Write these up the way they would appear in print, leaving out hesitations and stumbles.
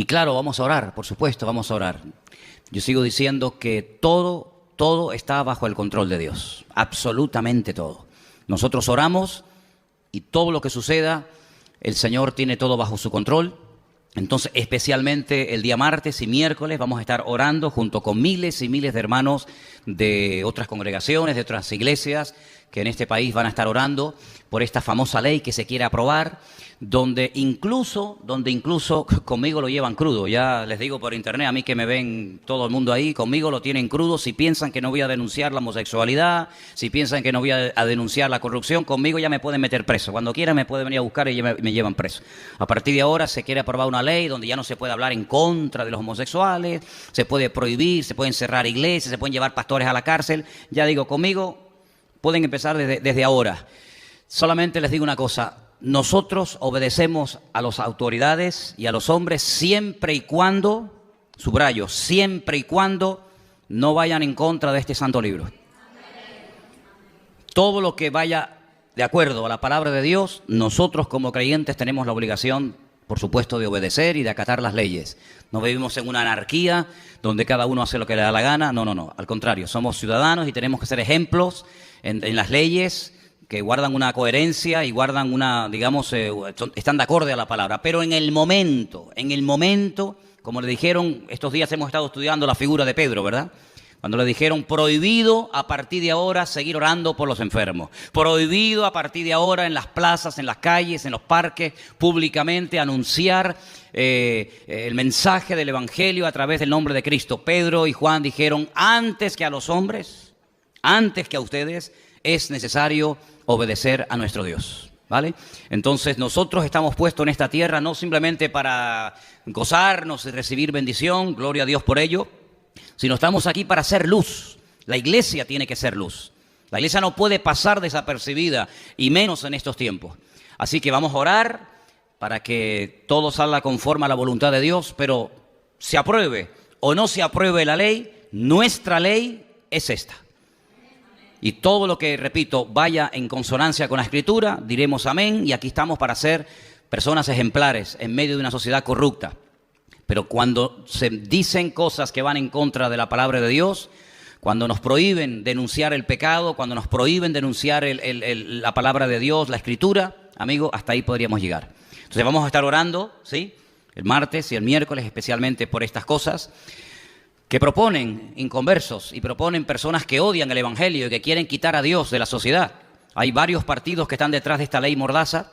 Y claro, vamos a orar, por supuesto, vamos a orar. Yo sigo diciendo que todo está bajo el control de Dios, absolutamente todo. Nosotros oramos y todo lo que suceda, el Señor tiene todo bajo su control. Entonces, especialmente el día martes y miércoles vamos a estar orando junto con miles y miles de hermanos de otras congregaciones, de otras iglesias que en este país van a estar orando por esta famosa ley que se quiere aprobar, donde incluso conmigo lo llevan crudo. Ya les digo por internet, a mí que me ven todo el mundo ahí, conmigo lo tienen crudo. Si piensan que no voy a denunciar la homosexualidad, si piensan que no voy a denunciar la corrupción, conmigo ya me pueden meter preso. Cuando quieran me pueden venir a buscar y me llevan preso. A partir de ahora se quiere aprobar una ley donde ya no se puede hablar en contra de los homosexuales, se puede prohibir, se pueden cerrar iglesias, se pueden llevar pastores a la cárcel. Ya digo, conmigo pueden empezar desde ahora. Solamente les digo una cosa. Nosotros obedecemos a las autoridades y a los hombres siempre y cuando, subrayo, siempre y cuando no vayan en contra de este santo libro. Todo lo que vaya de acuerdo a la palabra de Dios, nosotros como creyentes tenemos la obligación, por supuesto, de obedecer y de acatar las leyes. No vivimos en una anarquía donde cada uno hace lo que le da la gana. No. Al contrario, somos ciudadanos y tenemos que ser ejemplos en las leyes que guardan una coherencia y guardan una, digamos, están de acorde a la palabra. Pero en el momento, como le dijeron, estos días hemos estado estudiando la figura de Pedro, ¿verdad? Cuando le dijeron, prohibido a partir de ahora seguir orando por los enfermos. Prohibido a partir de ahora en las plazas, en las calles, en los parques, públicamente anunciar el mensaje del Evangelio a través del nombre de Cristo. Pedro y Juan dijeron, antes que a los hombres, antes que a ustedes, es necesario obedecer a nuestro Dios, ¿vale? Entonces nosotros estamos puestos en esta tierra no simplemente para gozarnos y recibir bendición, gloria a Dios por ello, sino estamos aquí para ser luz. La iglesia tiene que ser luz. La iglesia no puede pasar desapercibida, y menos en estos tiempos. Así que vamos a orar para que todo salga conforme a la voluntad de Dios, pero se apruebe o no se apruebe la ley, nuestra ley es esta. Y todo lo que, repito, vaya en consonancia con la Escritura, diremos amén, y aquí estamos para ser personas ejemplares en medio de una sociedad corrupta. Pero cuando se dicen cosas que van en contra de la palabra de Dios, cuando nos prohíben denunciar el pecado, cuando nos prohíben denunciar la palabra de Dios, la Escritura, amigo, hasta ahí podríamos llegar. Entonces vamos a estar orando, ¿sí? El martes y el miércoles, especialmente por estas cosas que proponen inconversos y proponen personas que odian el Evangelio y que quieren quitar a Dios de la sociedad. Hay varios partidos que están detrás de esta ley mordaza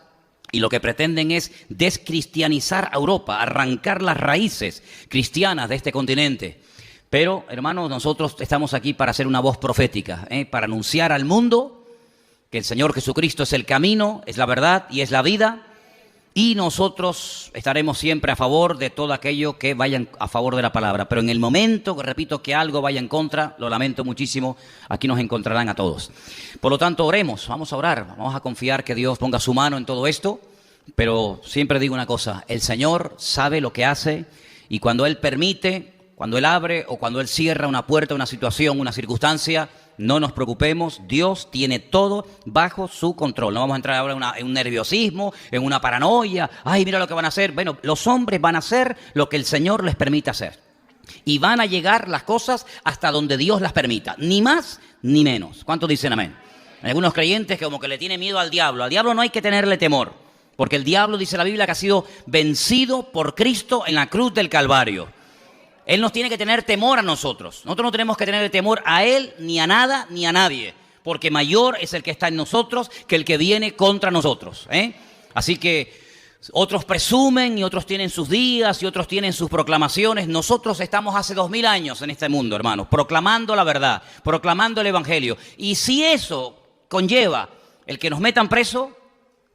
y lo que pretenden es descristianizar a Europa, arrancar las raíces cristianas de este continente. Pero, hermanos, nosotros estamos aquí para ser una voz profética, para anunciar al mundo que el Señor Jesucristo es el camino, es la verdad y es la vida. Y nosotros estaremos siempre a favor de todo aquello que vaya a favor de la palabra. Pero en el momento, repito, que algo vaya en contra, lo lamento muchísimo, aquí nos encontrarán a todos. Por lo tanto, oremos, vamos a orar, vamos a confiar que Dios ponga su mano en todo esto. Pero siempre digo una cosa, el Señor sabe lo que hace y cuando Él permite, cuando Él abre o cuando Él cierra una puerta, una situación, una circunstancia, no nos preocupemos, Dios tiene todo bajo su control. No vamos a entrar ahora en un nerviosismo, en una paranoia. Ay, mira lo que van a hacer. Bueno, los hombres van a hacer lo que el Señor les permite hacer. Y van a llegar las cosas hasta donde Dios las permita. Ni más ni menos. ¿Cuántos dicen amén? Hay algunos creyentes que como que le tienen miedo al diablo. Al diablo no hay que tenerle temor. Porque el diablo, dice la Biblia, que ha sido vencido por Cristo en la cruz del Calvario. Él nos tiene que tener temor a nosotros. Nosotros no tenemos que tener temor a Él, ni a nada, ni a nadie. Porque mayor es el que está en nosotros que el que viene contra nosotros. Así que otros presumen y otros tienen sus días y otros tienen sus proclamaciones. Nosotros estamos hace 2000 años en este mundo, hermanos, proclamando la verdad, proclamando el Evangelio. Y si eso conlleva el que nos metan preso,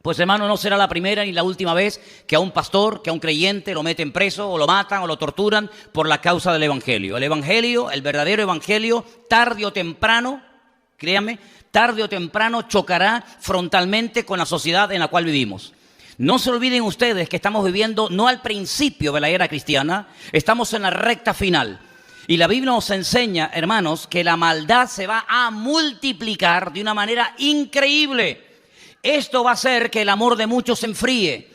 pues hermano, no será la primera ni la última vez que a un pastor, que a un creyente lo meten preso o lo matan o lo torturan por la causa del Evangelio. El Evangelio, el verdadero Evangelio, tarde o temprano, créanme, tarde o temprano chocará frontalmente con la sociedad en la cual vivimos. No se olviden ustedes que estamos viviendo no al principio de la era cristiana, estamos en la recta final. Y la Biblia nos enseña, hermanos, que la maldad se va a multiplicar de una manera increíble. Esto va a hacer que el amor de muchos se enfríe,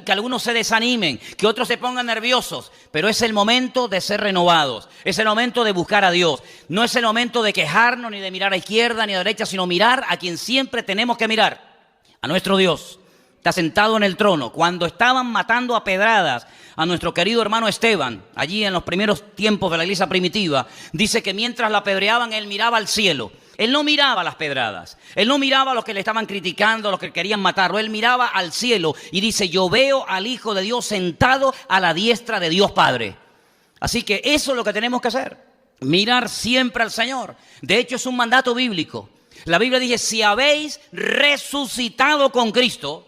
que algunos se desanimen, que otros se pongan nerviosos, pero es el momento de ser renovados, es el momento de buscar a Dios. No es el momento de quejarnos ni de mirar a izquierda ni a derecha, sino mirar a quien siempre tenemos que mirar, a nuestro Dios. Está sentado en el trono. Cuando estaban matando a pedradas a nuestro querido hermano Esteban, allí en los primeros tiempos de la iglesia primitiva, dice que mientras la apedreaban, él miraba al cielo. Él no miraba las pedradas, él no miraba a los que le estaban criticando, a los que querían matarlo, él miraba al cielo y dice: yo veo al Hijo de Dios sentado a la diestra de Dios Padre. Así que eso es lo que tenemos que hacer, mirar siempre al Señor. De hecho, es un mandato bíblico. La Biblia dice: si habéis resucitado con Cristo,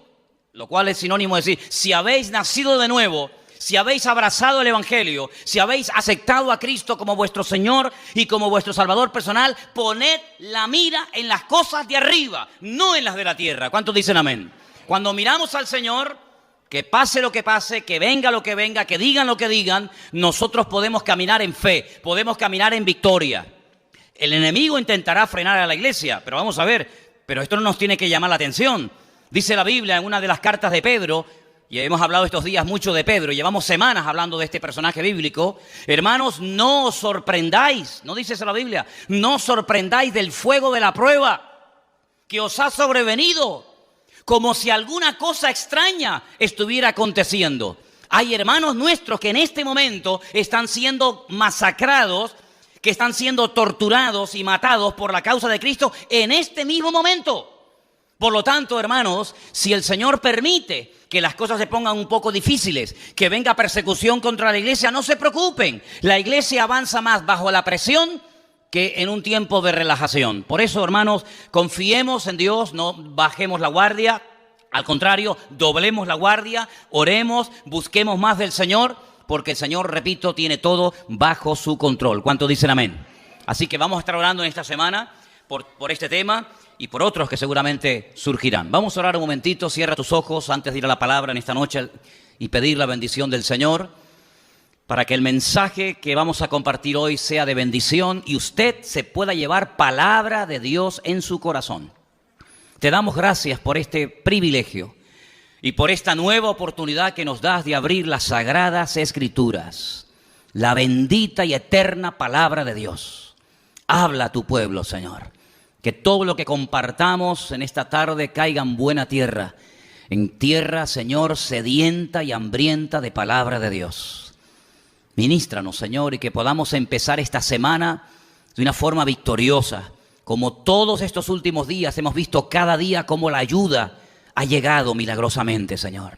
lo cual es sinónimo de decir, si habéis nacido de nuevo, si habéis abrazado el Evangelio, si habéis aceptado a Cristo como vuestro Señor y como vuestro Salvador personal, poned la mira en las cosas de arriba, no en las de la tierra. ¿Cuántos dicen amén? Cuando miramos al Señor, que pase lo que pase, que venga lo que venga, que digan lo que digan, nosotros podemos caminar en fe, podemos caminar en victoria. El enemigo intentará frenar a la iglesia, pero vamos a ver, pero esto no nos tiene que llamar la atención. Dice la Biblia en una de las cartas de Pedro, y hemos hablado estos días mucho de Pedro, llevamos semanas hablando de este personaje bíblico. Hermanos, no os sorprendáis, no dice eso la Biblia, no os sorprendáis del fuego de la prueba que os ha sobrevenido, como si alguna cosa extraña estuviera aconteciendo. Hay hermanos nuestros que en este momento están siendo masacrados, que están siendo torturados y matados por la causa de Cristo en este mismo momento. Por lo tanto, hermanos, si el Señor permite que las cosas se pongan un poco difíciles, que venga persecución contra la iglesia, no se preocupen. La iglesia avanza más bajo la presión que en un tiempo de relajación. Por eso, hermanos, confiemos en Dios, no bajemos la guardia. Al contrario, doblemos la guardia, oremos, busquemos más del Señor, porque el Señor, repito, tiene todo bajo su control. ¿Cuántos dicen amén? Así que vamos a estar orando en esta semana por este tema y por otros que seguramente surgirán. Vamos a orar un momentito, cierra tus ojos antes de ir a la palabra en esta noche y pedir la bendición del Señor para que el mensaje que vamos a compartir hoy sea de bendición y usted se pueda llevar palabra de Dios en su corazón. Te damos gracias por este privilegio y por esta nueva oportunidad que nos das de abrir las sagradas Escrituras, la bendita y eterna palabra de Dios. Habla a tu pueblo, Señor. Que todo lo que compartamos en esta tarde caiga en buena tierra. En tierra, Señor, sedienta y hambrienta de palabra de Dios. Ministranos, Señor, y que podamos empezar esta semana de una forma victoriosa. Como todos estos últimos días hemos visto cada día cómo la ayuda ha llegado milagrosamente, Señor.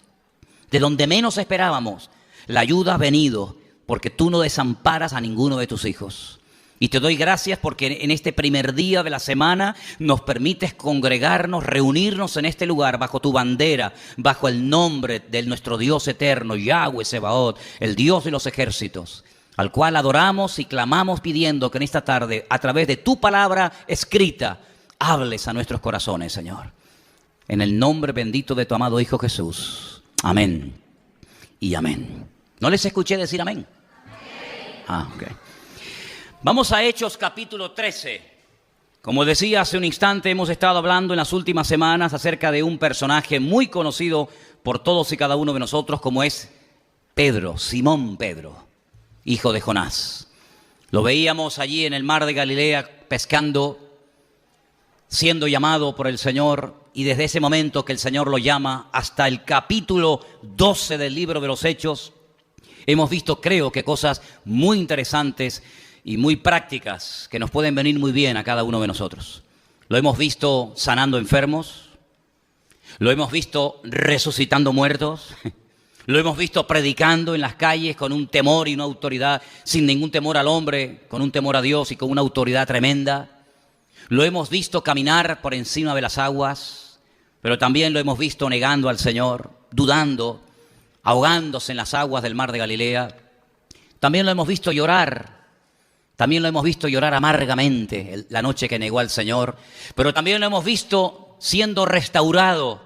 De donde menos esperábamos, la ayuda ha venido, porque tú no desamparas a ninguno de tus hijos. Y te doy gracias porque en este primer día de la semana nos permites congregarnos, reunirnos en este lugar bajo tu bandera, bajo el nombre de nuestro Dios eterno, Yahweh Sebaot, el Dios de los ejércitos, al cual adoramos y clamamos pidiendo que en esta tarde, a través de tu palabra escrita, hables a nuestros corazones, Señor. En el nombre bendito de tu amado Hijo Jesús. Amén y amén. ¿No les escuché decir amén? Ok. Vamos a Hechos capítulo 13. Como decía hace un instante, hemos estado hablando en las últimas semanas acerca de un personaje muy conocido por todos y cada uno de nosotros, como es Pedro, Simón Pedro, hijo de Jonás. Lo veíamos allí en el mar de Galilea pescando, siendo llamado por el Señor, y desde ese momento que el Señor lo llama hasta el capítulo 12 del libro de los Hechos, hemos visto, creo que cosas muy interesantes y muy prácticas que nos pueden venir muy bien a cada uno de nosotros. Lo hemos visto sanando enfermos, lo hemos visto resucitando muertos, lo hemos visto predicando en las calles con un temor y una autoridad, sin ningún temor al hombre, con un temor a Dios y con una autoridad tremenda. Lo hemos visto caminar por encima de las aguas, pero también lo hemos visto negando al Señor, dudando, ahogándose en las aguas del mar de Galilea. También lo hemos visto llorar. También lo hemos visto llorar amargamente la noche que negó al Señor, pero también lo hemos visto siendo restaurado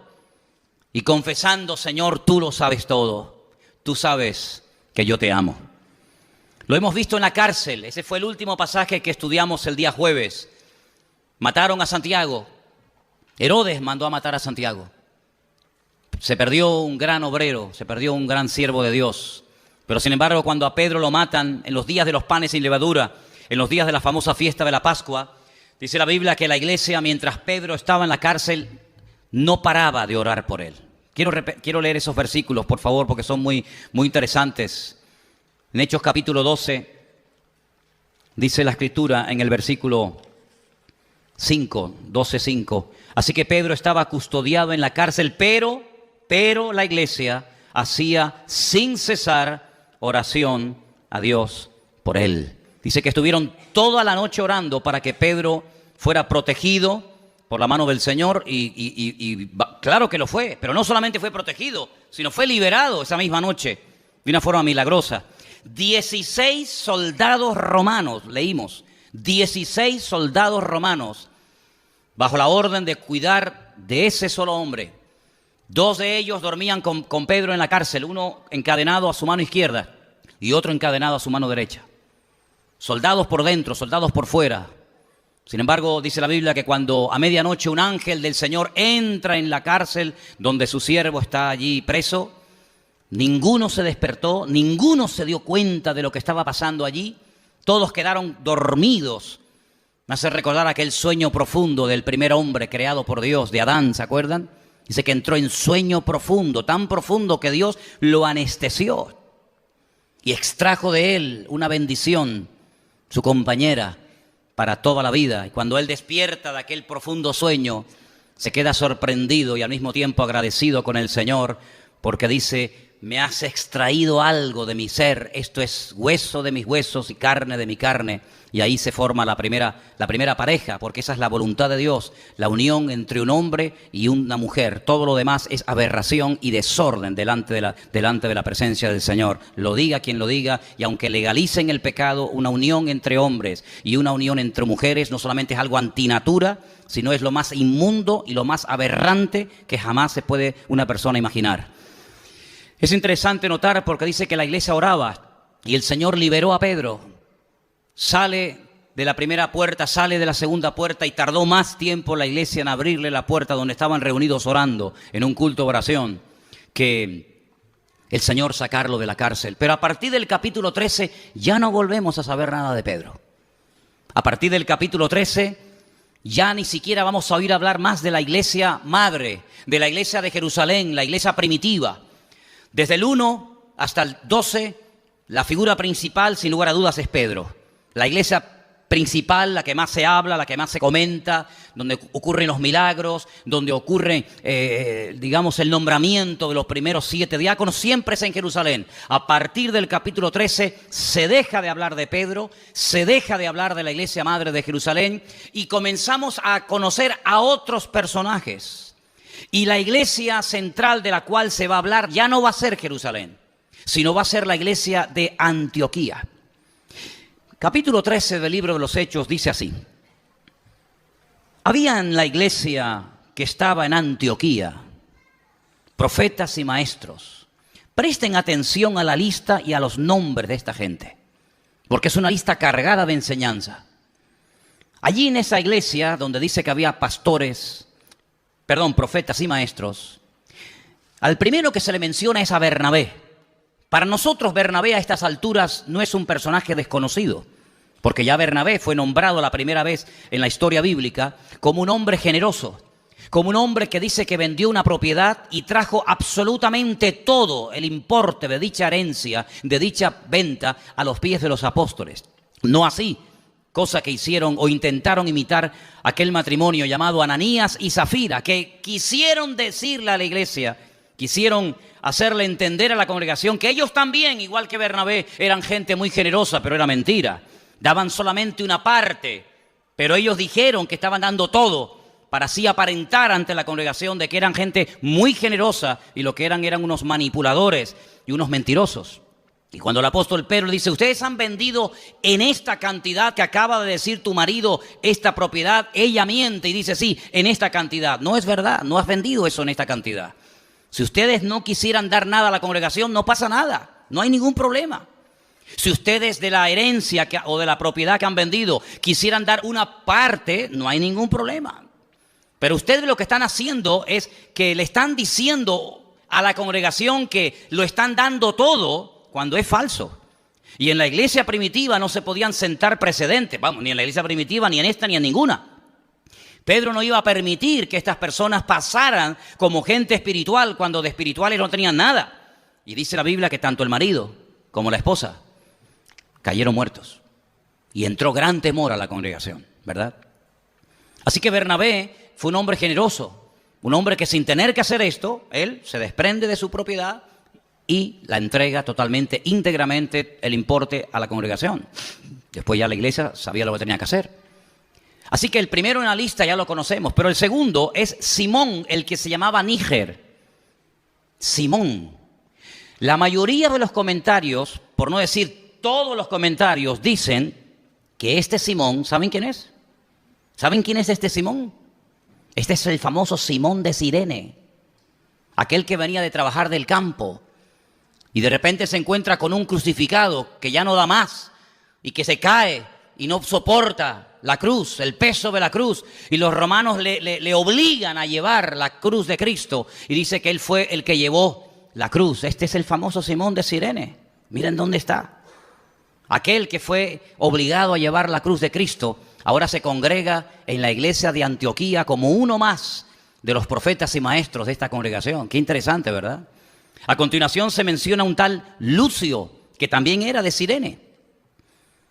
y confesando: Señor, tú lo sabes todo, tú sabes que yo te amo. Lo hemos visto en la cárcel, ese fue el último pasaje que estudiamos el día jueves. Mataron a Santiago, Herodes mandó a matar a Santiago, Se perdió un gran obrero, se perdió un gran siervo de Dios. Pero sin embargo, cuando a Pedro lo matan en los días de los panes sin levadura, en los días de la famosa fiesta de la Pascua, dice la Biblia que la iglesia, mientras Pedro estaba en la cárcel, no paraba de orar por él. Quiero leer esos versículos, por favor, porque son muy interesantes. En Hechos capítulo 12, dice la Escritura en el versículo 5, 12:5. Así que Pedro estaba custodiado en la cárcel, pero la iglesia hacía sin cesar oración a Dios por él. Dice que estuvieron toda la noche orando para que Pedro fuera protegido por la mano del Señor y claro que lo fue, pero no solamente fue protegido, sino fue liberado esa misma noche de una forma milagrosa. 16 soldados romanos, leímos, 16 soldados romanos, bajo la orden de cuidar de ese solo hombre. 2 de ellos dormían con Pedro en la cárcel, uno encadenado a su mano izquierda y otro encadenado a su mano derecha. Soldados por dentro, soldados por fuera. Sin embargo, dice la Biblia que cuando a medianoche un ángel del Señor entra en la cárcel donde su siervo está allí preso, ninguno se despertó, ninguno se dio cuenta de lo que estaba pasando allí. Todos quedaron dormidos. Me hace recordar aquel sueño profundo del primer hombre creado por Dios, de Adán, ¿se acuerdan? Dice que entró en sueño profundo, tan profundo que Dios lo anestesió y extrajo de él una bendición, su compañera, para toda la vida. Y cuando él despierta de aquel profundo sueño, se queda sorprendido y al mismo tiempo agradecido con el Señor, porque dice: me has extraído algo de mi ser, esto es hueso de mis huesos y carne de mi carne. Y ahí se forma la primera pareja, porque esa es la voluntad de Dios, la unión entre un hombre y una mujer. Todo lo demás es aberración y desorden delante de la presencia del Señor. Lo diga quien lo diga, y aunque legalicen el pecado, una unión entre hombres y una unión entre mujeres no solamente es algo antinatura, sino es lo más inmundo y lo más aberrante que jamás se puede una persona imaginar. Es interesante notar porque dice que la iglesia oraba y el Señor liberó a Pedro. Sale de la primera puerta, sale de la segunda puerta y tardó más tiempo la iglesia en abrirle la puerta donde estaban reunidos orando en un culto de oración que el Señor sacarlo de la cárcel. Pero a partir del capítulo 13 ya no volvemos a saber nada de Pedro. A partir del capítulo 13 ya ni siquiera vamos a oír hablar más de la iglesia madre, de la iglesia de Jerusalén, la iglesia primitiva. Desde el 1 hasta el 12, la figura principal, sin lugar a dudas, es Pedro. La iglesia principal, la que más se habla, la que más se comenta, donde ocurren los milagros, donde ocurre, el nombramiento de los primeros 7 diáconos, siempre es en Jerusalén. A partir del capítulo 13 se deja de hablar de Pedro, se deja de hablar de la iglesia madre de Jerusalén y comenzamos a conocer a otros personajes. Y la iglesia central de la cual se va a hablar ya no va a ser Jerusalén, sino va a ser la iglesia de Antioquía. Capítulo 13 del libro de los Hechos dice así: había en la iglesia que estaba en Antioquía profetas y maestros. Presten atención a la lista y a los nombres de esta gente, porque es una lista cargada de enseñanza. Allí en esa iglesia donde dice que había profetas y maestros, al primero que se le menciona es a Bernabé. Para nosotros Bernabé a estas alturas no es un personaje desconocido, porque ya Bernabé fue nombrado la primera vez en la historia bíblica como un hombre generoso, como un hombre que dice que vendió una propiedad y trajo absolutamente todo el importe de dicha herencia, de dicha venta, a los pies de los apóstoles. No así, cosa que hicieron o intentaron imitar aquel matrimonio llamado Ananías y Zafira, que quisieron decirle a la iglesia, quisieron hacerle entender a la congregación que ellos también, igual que Bernabé, eran gente muy generosa, pero era mentira. Daban solamente una parte, pero ellos dijeron que estaban dando todo para así aparentar ante la congregación de que eran gente muy generosa y lo que eran unos manipuladores y unos mentirosos. Y cuando el apóstol Pedro dice: ustedes han vendido en esta cantidad que acaba de decir tu marido esta propiedad, ella miente y dice: sí, en esta cantidad. No es verdad, no has vendido eso en esta cantidad. Si ustedes no quisieran dar nada a la congregación, no pasa nada, no hay ningún problema. Si ustedes de la herencia o de la propiedad que han vendido quisieran dar una parte, no hay ningún problema. Pero ustedes lo que están haciendo es que le están diciendo a la congregación que lo están dando todo cuando es falso. Y en la iglesia primitiva no se podían sentar precedentes, vamos, ni en la iglesia primitiva, ni en esta, ni en ninguna. Pedro no iba a permitir que estas personas pasaran como gente espiritual cuando de espirituales no tenían nada. Y dice la Biblia que tanto el marido como la esposa cayeron muertos. Y entró gran temor a la congregación, ¿verdad? Así que Bernabé fue un hombre generoso, un hombre que sin tener que hacer esto, él se desprende de su propiedad y la entrega totalmente, íntegramente, el importe a la congregación. Después ya la iglesia sabía lo que tenía que hacer. Así que el primero en la lista ya lo conocemos, pero el segundo es Simón, el que se llamaba Níger. Simón. La mayoría de los comentarios, por no decir todos los comentarios, dicen que este Simón, ¿saben quién es? ¿Saben quién es este Simón? Este es el famoso Simón de Cirene, aquel que venía de trabajar del campo y de repente se encuentra con un crucificado que ya no da más y que se cae y no soporta la cruz, el peso de la cruz, y los romanos le obligan a llevar la cruz de Cristo, y dice que él fue el que llevó la cruz. Este es el famoso Simón de Cirene. Miren dónde está. Aquel que fue obligado a llevar la cruz de Cristo, ahora se congrega en la iglesia de Antioquía como uno más de los profetas y maestros de esta congregación. Qué interesante, ¿verdad? A continuación se menciona un tal Lucio, que también era de Cirene.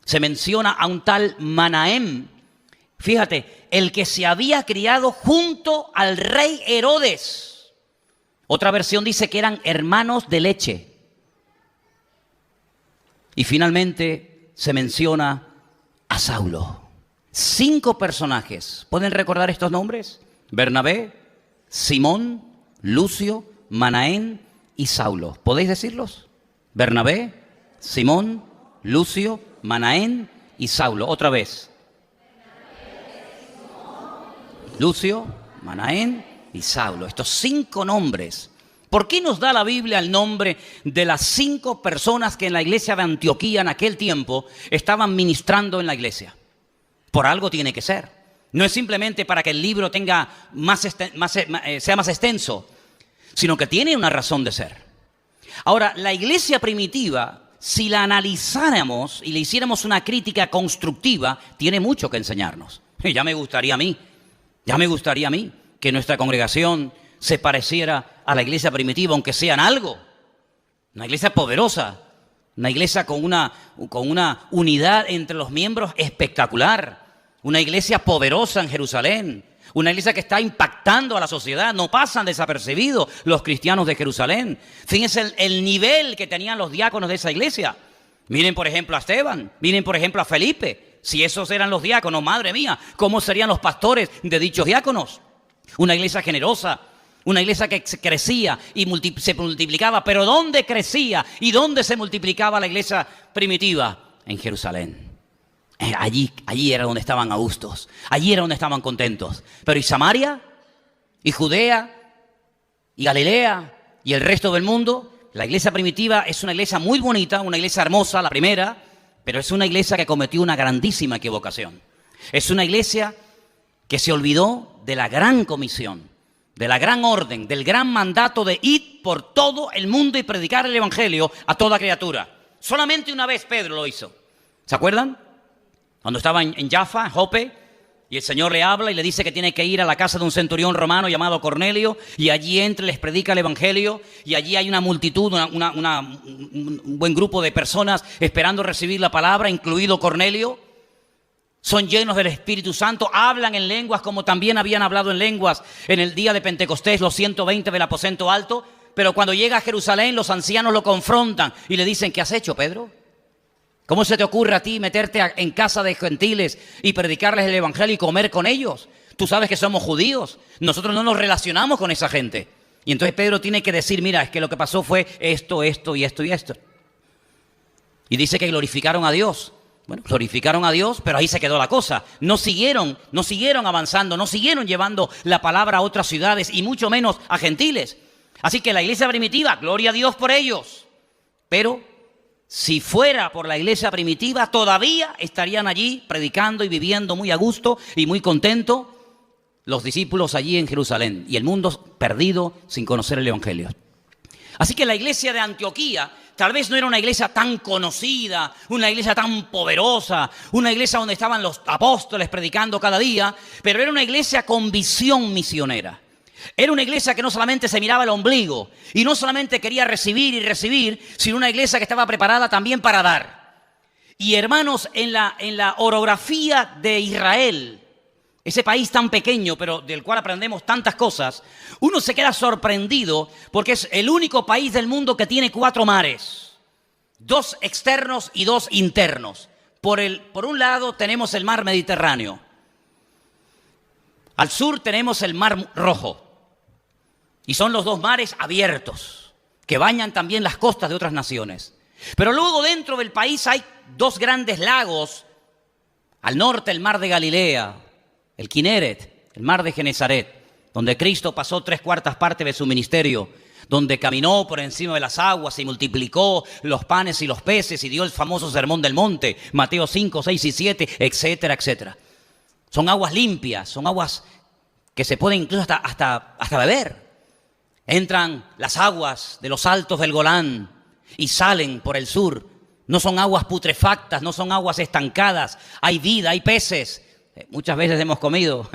Se menciona a un tal Manahem, fíjate, el que se había criado junto al rey Herodes. Otra versión dice que eran hermanos de leche. Y finalmente se menciona a Saulo. 5 personajes. ¿Pueden recordar estos nombres? Bernabé, Simón, Lucio, Manahem y Saulo. ¿Podéis decirlos? Bernabé, Simón, Lucio, Manahem y Saulo. Otra vez. Lucio, Manahem y Saulo. Estos 5 nombres. ¿Por qué nos da la Biblia el nombre de las 5 personas que en la iglesia de Antioquía en aquel tiempo estaban ministrando en la iglesia? Por algo tiene que ser. No es simplemente para que el libro tenga sea más extenso, sino que tiene una razón de ser. Ahora, la iglesia primitiva, si la analizáramos y le hiciéramos una crítica constructiva, tiene mucho que enseñarnos. Ya me gustaría a mí que nuestra congregación se pareciera a la iglesia primitiva, aunque sea en algo. Una iglesia poderosa, una iglesia con una unidad entre los miembros espectacular, una iglesia poderosa en Jerusalén, una iglesia que está impactando a la sociedad. No pasan desapercibidos los cristianos de Jerusalén. Fíjense el nivel que tenían los diáconos de esa iglesia. Miren por ejemplo a Esteban, miren por ejemplo a Felipe. Si esos eran los diáconos, madre mía, ¿cómo serían los pastores de dichos diáconos? Una iglesia generosa, una iglesia que crecía y se multiplicaba. ¿Pero dónde crecía y dónde se multiplicaba la iglesia primitiva? En Jerusalén. Allí era donde estaban a gustos, allí era donde estaban contentos. Pero ¿y Samaria? ¿Y Judea? ¿Y Galilea? ¿Y el resto del mundo? La iglesia primitiva es una iglesia muy bonita, una iglesia hermosa, la primera, pero es una iglesia que cometió una grandísima equivocación. Es una iglesia que se olvidó de la gran comisión, de la gran orden, del gran mandato de ir por todo el mundo y predicar el evangelio a toda criatura. Solamente una vez Pedro lo hizo. ¿Se acuerdan? Cuando estaba en Jaffa, en Jope, y el Señor le habla y le dice que tiene que ir a la casa de un centurión romano llamado Cornelio, y allí entra y les predica el evangelio, y allí hay una multitud, un buen grupo de personas esperando recibir la palabra, incluido Cornelio. Son llenos del Espíritu Santo, hablan en lenguas como también habían hablado en lenguas en el día de Pentecostés, los 120 del aposento alto. Pero cuando llega a Jerusalén, los ancianos lo confrontan y le dicen: ¿qué has hecho, Pedro? ¿Cómo se te ocurre a ti meterte en casa de gentiles y predicarles el evangelio y comer con ellos? Tú sabes que somos judíos, nosotros no nos relacionamos con esa gente. Y entonces Pedro tiene que decir: mira, es que lo que pasó fue esto, esto y esto y esto. Y dice que glorificaron a Dios. Bueno, glorificaron a Dios, pero ahí se quedó la cosa. No siguieron avanzando, no siguieron llevando la palabra a otras ciudades y mucho menos a gentiles. Así que la iglesia primitiva, gloria a Dios por ellos. Pero si fuera por la iglesia primitiva, todavía estarían allí predicando y viviendo muy a gusto y muy contento los discípulos allí en Jerusalén y el mundo perdido sin conocer el evangelio. Así que la iglesia de Antioquía tal vez no era una iglesia tan conocida, una iglesia tan poderosa, una iglesia donde estaban los apóstoles predicando cada día, pero era una iglesia con visión misionera. Era una iglesia que no solamente se miraba el ombligo y no solamente quería recibir y recibir, sino una iglesia que estaba preparada también para dar. Y hermanos, en la orografía de Israel, ese país tan pequeño, pero del cual aprendemos tantas cosas, uno se queda sorprendido porque es el único país del mundo que tiene 4 mares. 2 externos y 2 internos. Por un lado tenemos el mar Mediterráneo. Al sur tenemos el mar Rojo. Y son los 2 mares abiertos, que bañan también las costas de otras naciones. Pero luego dentro del país hay 2 grandes lagos. Al norte el mar de Galilea, el Kineret, el mar de Genesaret, donde Cristo pasó 3/4 partes de su ministerio, donde caminó por encima de las aguas y multiplicó los panes y los peces y dio el famoso sermón del monte, Mateo 5, 6 y 7, etcétera, etcétera. Son aguas limpias, son aguas que se pueden incluso hasta beber. Entran las aguas de los altos del Golán y salen por el sur. No son aguas putrefactas, no son aguas estancadas. Hay vida, hay peces. Muchas veces hemos comido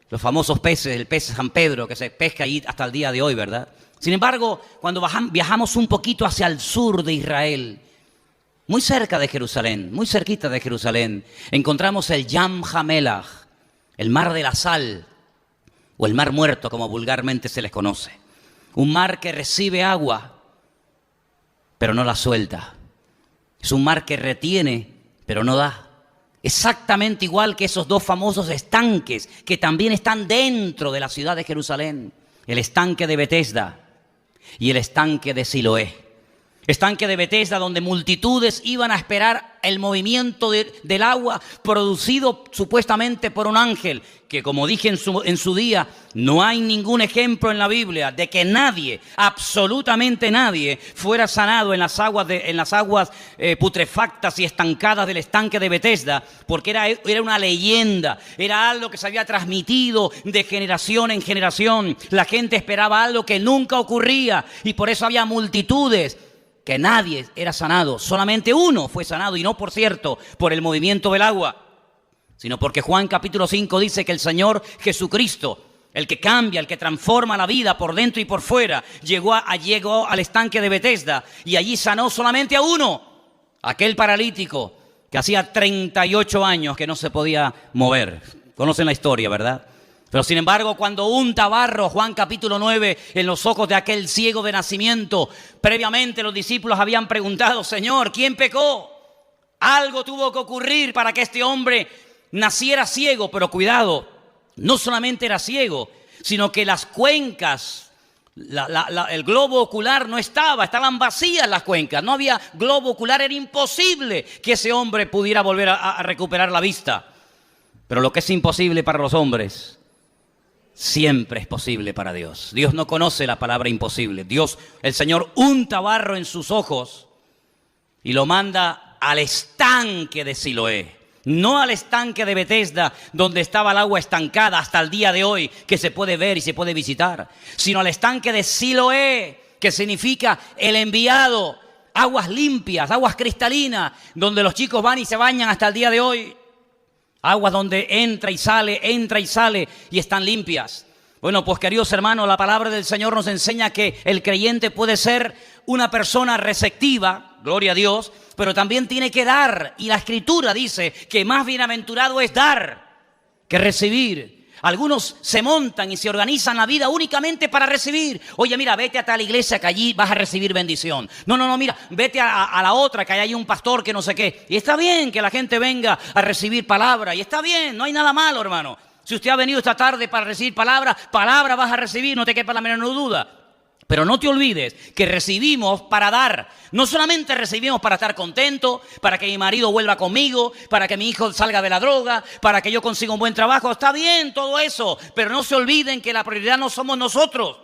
los famosos peces, el pez San Pedro, que se pesca ahí hasta el día de hoy, ¿verdad? Sin embargo, cuando viajamos un poquito hacia el sur de Israel, muy cerca de Jerusalén, muy cerquita de Jerusalén, encontramos el Yam HaMelach, el mar de la sal, o el mar muerto, como vulgarmente se les conoce. Un mar que recibe agua, pero no la suelta. Es un mar que retiene, pero no da. Exactamente igual que esos 2 famosos estanques que también están dentro de la ciudad de Jerusalén. El estanque de Betesda y el estanque de Siloé. Estanque de Betesda, donde multitudes iban a esperar el movimiento del agua producido supuestamente por un ángel, que como dije en su día, no hay ningún ejemplo en la Biblia de que nadie, absolutamente nadie, fuera sanado en las aguas putrefactas y estancadas del estanque de Betesda, porque era una leyenda, era algo que se había transmitido de generación en generación. La gente esperaba algo que nunca ocurría y por eso había multitudes. Que nadie era sanado, solamente uno fue sanado, y no, por cierto, por el movimiento del agua, sino porque Juan capítulo 5 dice que el Señor Jesucristo, el que cambia, el que transforma la vida por dentro y por fuera, llegó al estanque de Betesda y allí sanó solamente a uno, aquel paralítico que hacía 38 años que no se podía mover. Conocen la historia, ¿verdad? Pero sin embargo, cuando unta barro, Juan capítulo 9, en los ojos de aquel ciego de nacimiento, previamente los discípulos habían preguntado: Señor, ¿quién pecó? Algo tuvo que ocurrir para que este hombre naciera ciego. Pero cuidado, no solamente era ciego, sino que las cuencas, el globo ocular no estaban vacías las cuencas, no había globo ocular, era imposible que ese hombre pudiera volver a recuperar la vista. Pero lo que es imposible para los hombres siempre es posible para Dios. Dios no conoce la palabra imposible. Dios, el Señor, unta barro en sus ojos y lo manda al estanque de Siloé. No al estanque de Betesda, donde estaba el agua estancada hasta el día de hoy, que se puede ver y se puede visitar, sino al estanque de Siloé, que significa el enviado. Aguas limpias, aguas cristalinas, donde los chicos van y se bañan hasta el día de hoy. Aguas donde entra y sale y están limpias. Bueno, pues queridos hermanos, la palabra del Señor nos enseña que el creyente puede ser una persona receptiva, gloria a Dios, pero también tiene que dar. Y la Escritura dice que más bienaventurado es dar que recibir. Algunos se montan y se organizan la vida únicamente para recibir. Oye, mira, vete a tal iglesia que allí vas a recibir bendición. No, mira, vete a la otra que hay un pastor que no sé qué. Y está bien que la gente venga a recibir palabra. Y está bien, no hay nada malo, hermano. Si usted ha venido esta tarde para recibir palabra vas a recibir, no te quepa la menor duda. Pero no te olvides que recibimos para dar. No solamente recibimos para estar contento, para que mi marido vuelva conmigo, para que mi hijo salga de la droga, para que yo consiga un buen trabajo. Está bien todo eso, pero no se olviden que la prioridad no somos nosotros.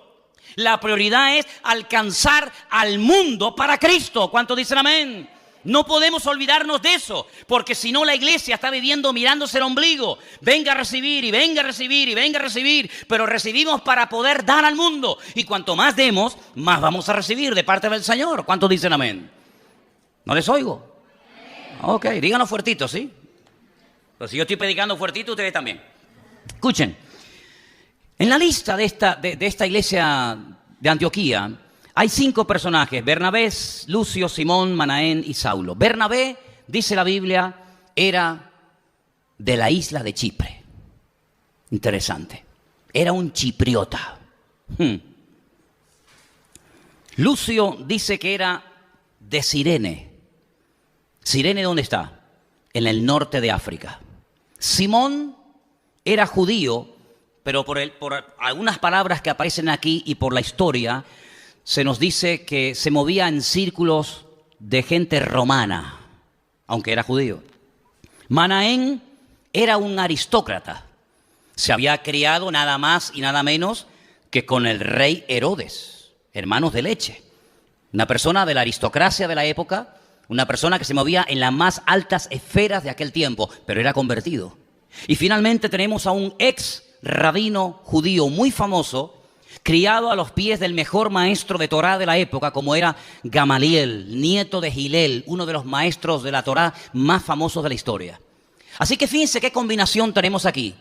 La prioridad es alcanzar al mundo para Cristo. ¿Cuántos dicen amén? No podemos olvidarnos de eso, porque si no la iglesia está viviendo mirándose el ombligo. Venga a recibir y venga a recibir y venga a recibir, pero recibimos para poder dar al mundo. Y cuanto más demos, más vamos a recibir de parte del Señor. ¿Cuántos dicen amén? ¿No les oigo? Ok, díganlo fuertito, ¿sí? Pero si yo estoy predicando fuertito, ustedes también. Escuchen, en la lista de esta iglesia de Antioquía, hay 5 personajes: Bernabé, Lucio, Simón, Manaén y Saulo. Bernabé, dice la Biblia, era de la isla de Chipre. Interesante. Era un chipriota. Lucio dice que era de Cirene. ¿Cirene dónde está? En el norte de África. Simón era judío, pero por algunas palabras que aparecen aquí y por la historia, se nos dice que se movía en círculos de gente romana, aunque era judío. Manaén era un aristócrata. Se había criado nada más y nada menos que con el rey Herodes, hermanos de leche. Una persona de la aristocracia de la época, una persona que se movía en las más altas esferas de aquel tiempo, pero era convertido. Y finalmente tenemos a un ex rabino judío muy famoso, criado a los pies del mejor maestro de Torá de la época, como era Gamaliel, nieto de Gilel, uno de los maestros de la Torá más famosos de la historia. Así que fíjense qué combinación tenemos aquí.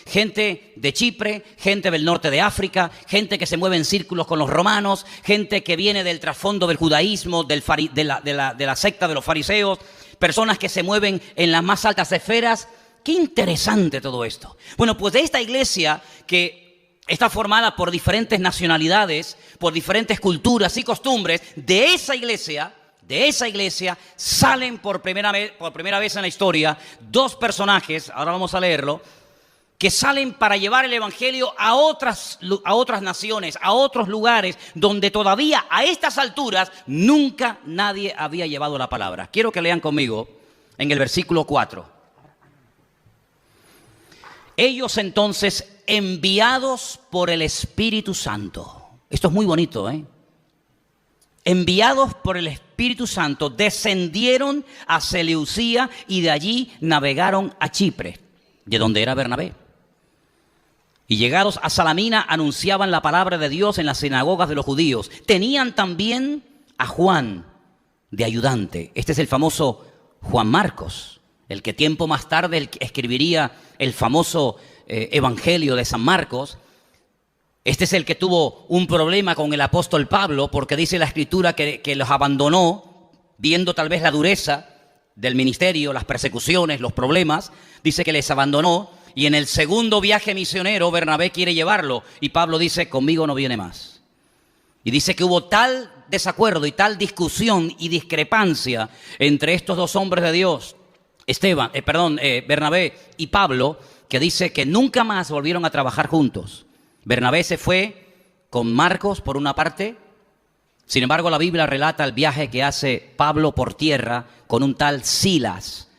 Gente de Chipre, gente del norte de África, gente que se mueve en círculos con los romanos, gente que viene del trasfondo del judaísmo, de la secta de los fariseos, personas que se mueven en las más altas esferas. Qué interesante todo esto. Bueno, pues de esta iglesia que está formada por diferentes nacionalidades, por diferentes culturas y costumbres, de esa iglesia salen por primera vez en la historia 2 personajes, ahora vamos a leerlo, que salen para llevar el evangelio a otras naciones, a otros lugares donde todavía a estas alturas nunca nadie había llevado la palabra. Quiero que lean conmigo en el versículo 4. Ellos entonces, enviados por el Espíritu Santo. Esto es muy bonito, ¿eh? Enviados por el Espíritu Santo, descendieron a Seleucía y de allí navegaron a Chipre, de donde era Bernabé. Y llegados a Salamina, anunciaban la palabra de Dios en las sinagogas de los judíos. Tenían también a Juan de ayudante. Este es el famoso Juan Marcos, el que tiempo más tarde escribiría el famoso Evangelio de San Marcos. Este es el que tuvo un problema con el apóstol Pablo, porque dice la Escritura que los abandonó, viendo tal vez la dureza del ministerio, las persecuciones, los problemas. Dice que les abandonó, y en el segundo viaje misionero Bernabé quiere llevarlo, y Pablo dice: conmigo no viene más. Y dice que hubo tal desacuerdo y tal discusión y discrepancia entre estos 2 hombres de Dios, Bernabé y Pablo, que dice que nunca más volvieron a trabajar juntos. Bernabé se fue con Marcos por una parte. Sin embargo, la Biblia relata el viaje que hace Pablo por tierra con un tal Silas,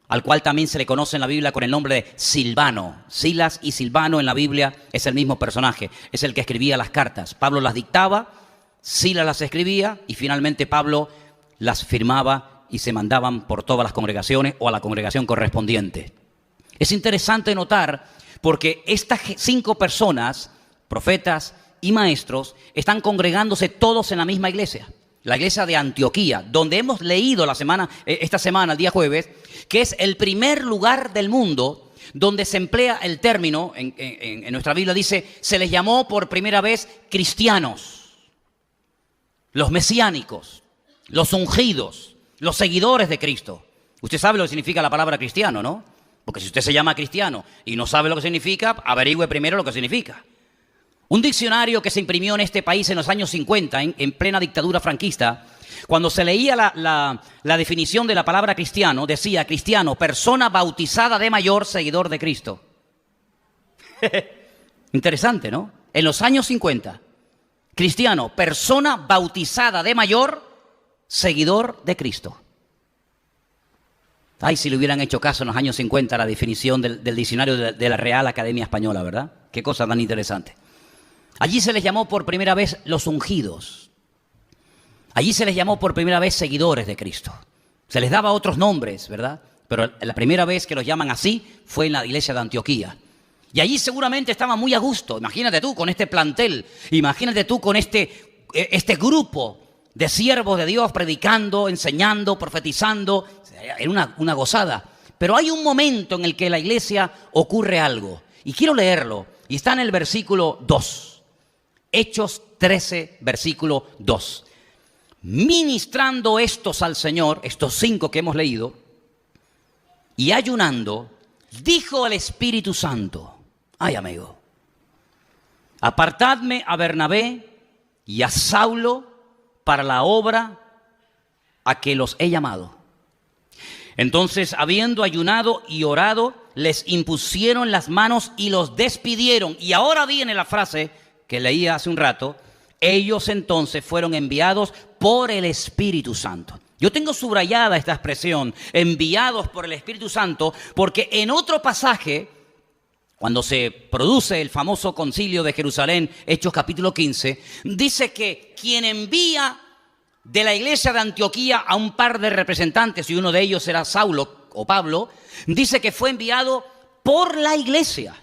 al cual también se le conoce en la Biblia con el nombre de Silvano. Silas y Silvano en la Biblia es el mismo personaje, es el que escribía las cartas. Pablo las dictaba, Silas las escribía y finalmente Pablo las firmaba y se mandaban por todas las congregaciones o a la congregación correspondiente. Es interesante notar porque estas 5 personas, profetas y maestros, están congregándose todos en la misma iglesia, la iglesia de Antioquía, donde hemos leído esta semana, el día jueves, que es el primer lugar del mundo donde se emplea el término, en nuestra Biblia dice, se les llamó por primera vez cristianos, los mesiánicos, los ungidos, los seguidores de Cristo. Usted sabe lo que significa la palabra cristiano, ¿no? Porque si usted se llama cristiano y no sabe lo que significa, averigüe primero lo que significa. Un diccionario que se imprimió en este país en los años 50, en plena dictadura franquista, cuando se leía la definición de la palabra cristiano, decía: cristiano, persona bautizada de mayor, seguidor de Cristo. Interesante, ¿no? En los años 50, cristiano, persona bautizada de mayor, seguidor de Cristo. Ay, si le hubieran hecho caso en los años 50 a la definición del diccionario de la Real Academia Española, ¿verdad? Qué cosa tan interesante. Allí se les llamó por primera vez los ungidos. Allí se les llamó por primera vez seguidores de Cristo. Se les daba otros nombres, ¿verdad? Pero la primera vez que los llaman así fue en la iglesia de Antioquía. Y allí seguramente estaban muy a gusto. Imagínate tú con este plantel, imagínate tú con este grupo de siervos de Dios predicando, enseñando, profetizando. Era una gozada. Pero hay un momento en el que en la iglesia ocurre algo. Y quiero leerlo. Y está en el versículo 2. Hechos 13, versículo 2. Ministrando estos al Señor, estos 5 que hemos leído, y ayunando, dijo el Espíritu Santo: ay, amigo, apartadme a Bernabé y a Saulo para la obra a que los he llamado. Entonces, habiendo ayunado y orado, les impusieron las manos y los despidieron. Y ahora viene la frase que leía hace un rato: ellos entonces fueron enviados por el Espíritu Santo. Yo tengo subrayada esta expresión, enviados por el Espíritu Santo, porque en otro pasaje, cuando se produce el famoso concilio de Jerusalén, Hechos capítulo 15, dice que quien envía de la iglesia de Antioquía a un par de representantes, y uno de ellos era Saulo o Pablo, dice que fue enviado por la iglesia.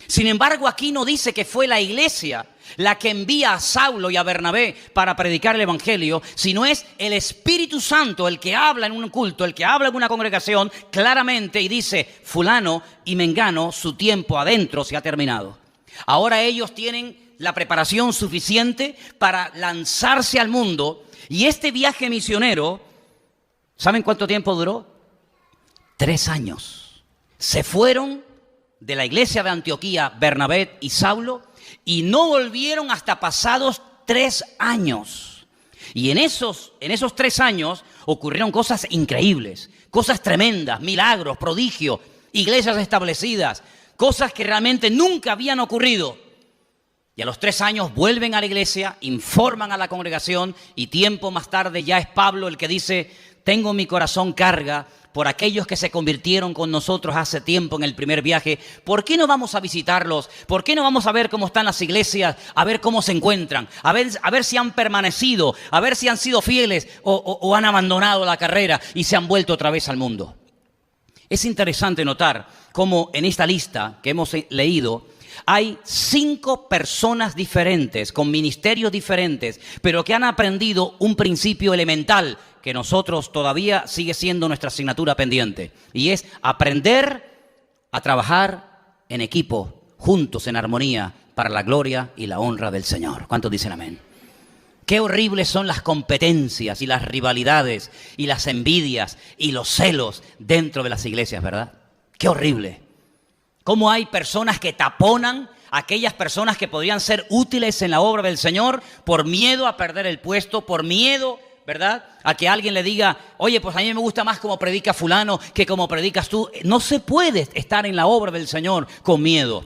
Sin embargo, aquí no dice que fue la iglesia la que envía a Saulo y a Bernabé para predicar el evangelio, sino es el Espíritu Santo el que habla en un culto, el que habla en una congregación claramente y dice: fulano y mengano, su tiempo adentro se ha terminado. Ahora ellos tienen la preparación suficiente para lanzarse al mundo, y este viaje misionero, ¿saben cuánto tiempo duró? 3 años. Se fueron de la iglesia de Antioquía Bernabé y Saulo y no volvieron hasta pasados 3 años. Y en esos 3 años ocurrieron cosas increíbles, cosas tremendas, milagros, prodigios, iglesias establecidas, cosas que realmente nunca habían ocurrido. Y a los 3 años vuelven a la iglesia, informan a la congregación, y tiempo más tarde ya es Pablo el que dice: tengo mi corazón carga por aquellos que se convirtieron con nosotros hace tiempo en el primer viaje. ¿Por qué no vamos a visitarlos? ¿Por qué no vamos a ver cómo están las iglesias? A ver cómo se encuentran, a ver si han permanecido, a ver si han sido fieles o han abandonado la carrera y se han vuelto otra vez al mundo. Es interesante notar cómo en esta lista que hemos leído hay 5 personas diferentes, con ministerios diferentes, pero que han aprendido un principio elemental que nosotros todavía sigue siendo nuestra asignatura pendiente. Y es aprender a trabajar en equipo, juntos, en armonía, para la gloria y la honra del Señor. ¿Cuántos dicen amén? Qué horribles son las competencias y las rivalidades y las envidias y los celos dentro de las iglesias, ¿verdad? Qué horrible. Cómo hay personas que taponan a aquellas personas que podrían ser útiles en la obra del Señor por miedo a perder el puesto, por miedo, ¿verdad?, a que alguien le diga: oye, pues a mí me gusta más cómo predica fulano que como predicas tú. No se puede estar en la obra del Señor con miedo.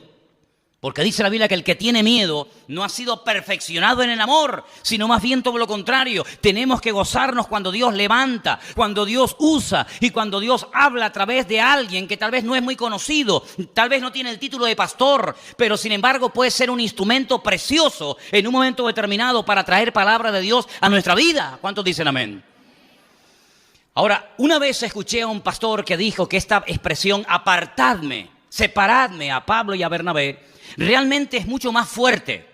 Porque dice la Biblia que el que tiene miedo no ha sido perfeccionado en el amor, sino más bien todo lo contrario. Tenemos que gozarnos cuando Dios levanta, cuando Dios usa y cuando Dios habla a través de alguien que tal vez no es muy conocido, tal vez no tiene el título de pastor, pero sin embargo puede ser un instrumento precioso en un momento determinado para traer palabra de Dios a nuestra vida. ¿Cuántos dicen amén? Ahora, una vez escuché a un pastor que dijo que esta expresión apartadme, separadme a Pablo y a Bernabé, realmente es mucho más fuerte.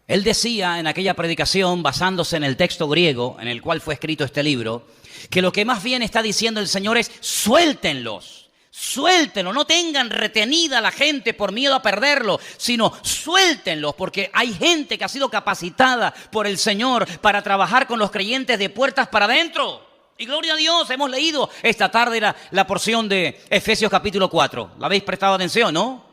Él decía en aquella predicación, basándose en el texto griego en el cual fue escrito este libro, que lo que más bien está diciendo el Señor es: suéltenlos, suéltenlos, no tengan retenida a la gente por miedo a perderlo, sino suéltenlos, porque hay gente que ha sido capacitada por el Señor para trabajar con los creyentes de puertas para adentro. Y gloria a Dios, hemos leído esta tarde la porción de Efesios capítulo 4. ¿La habéis prestado atención, no?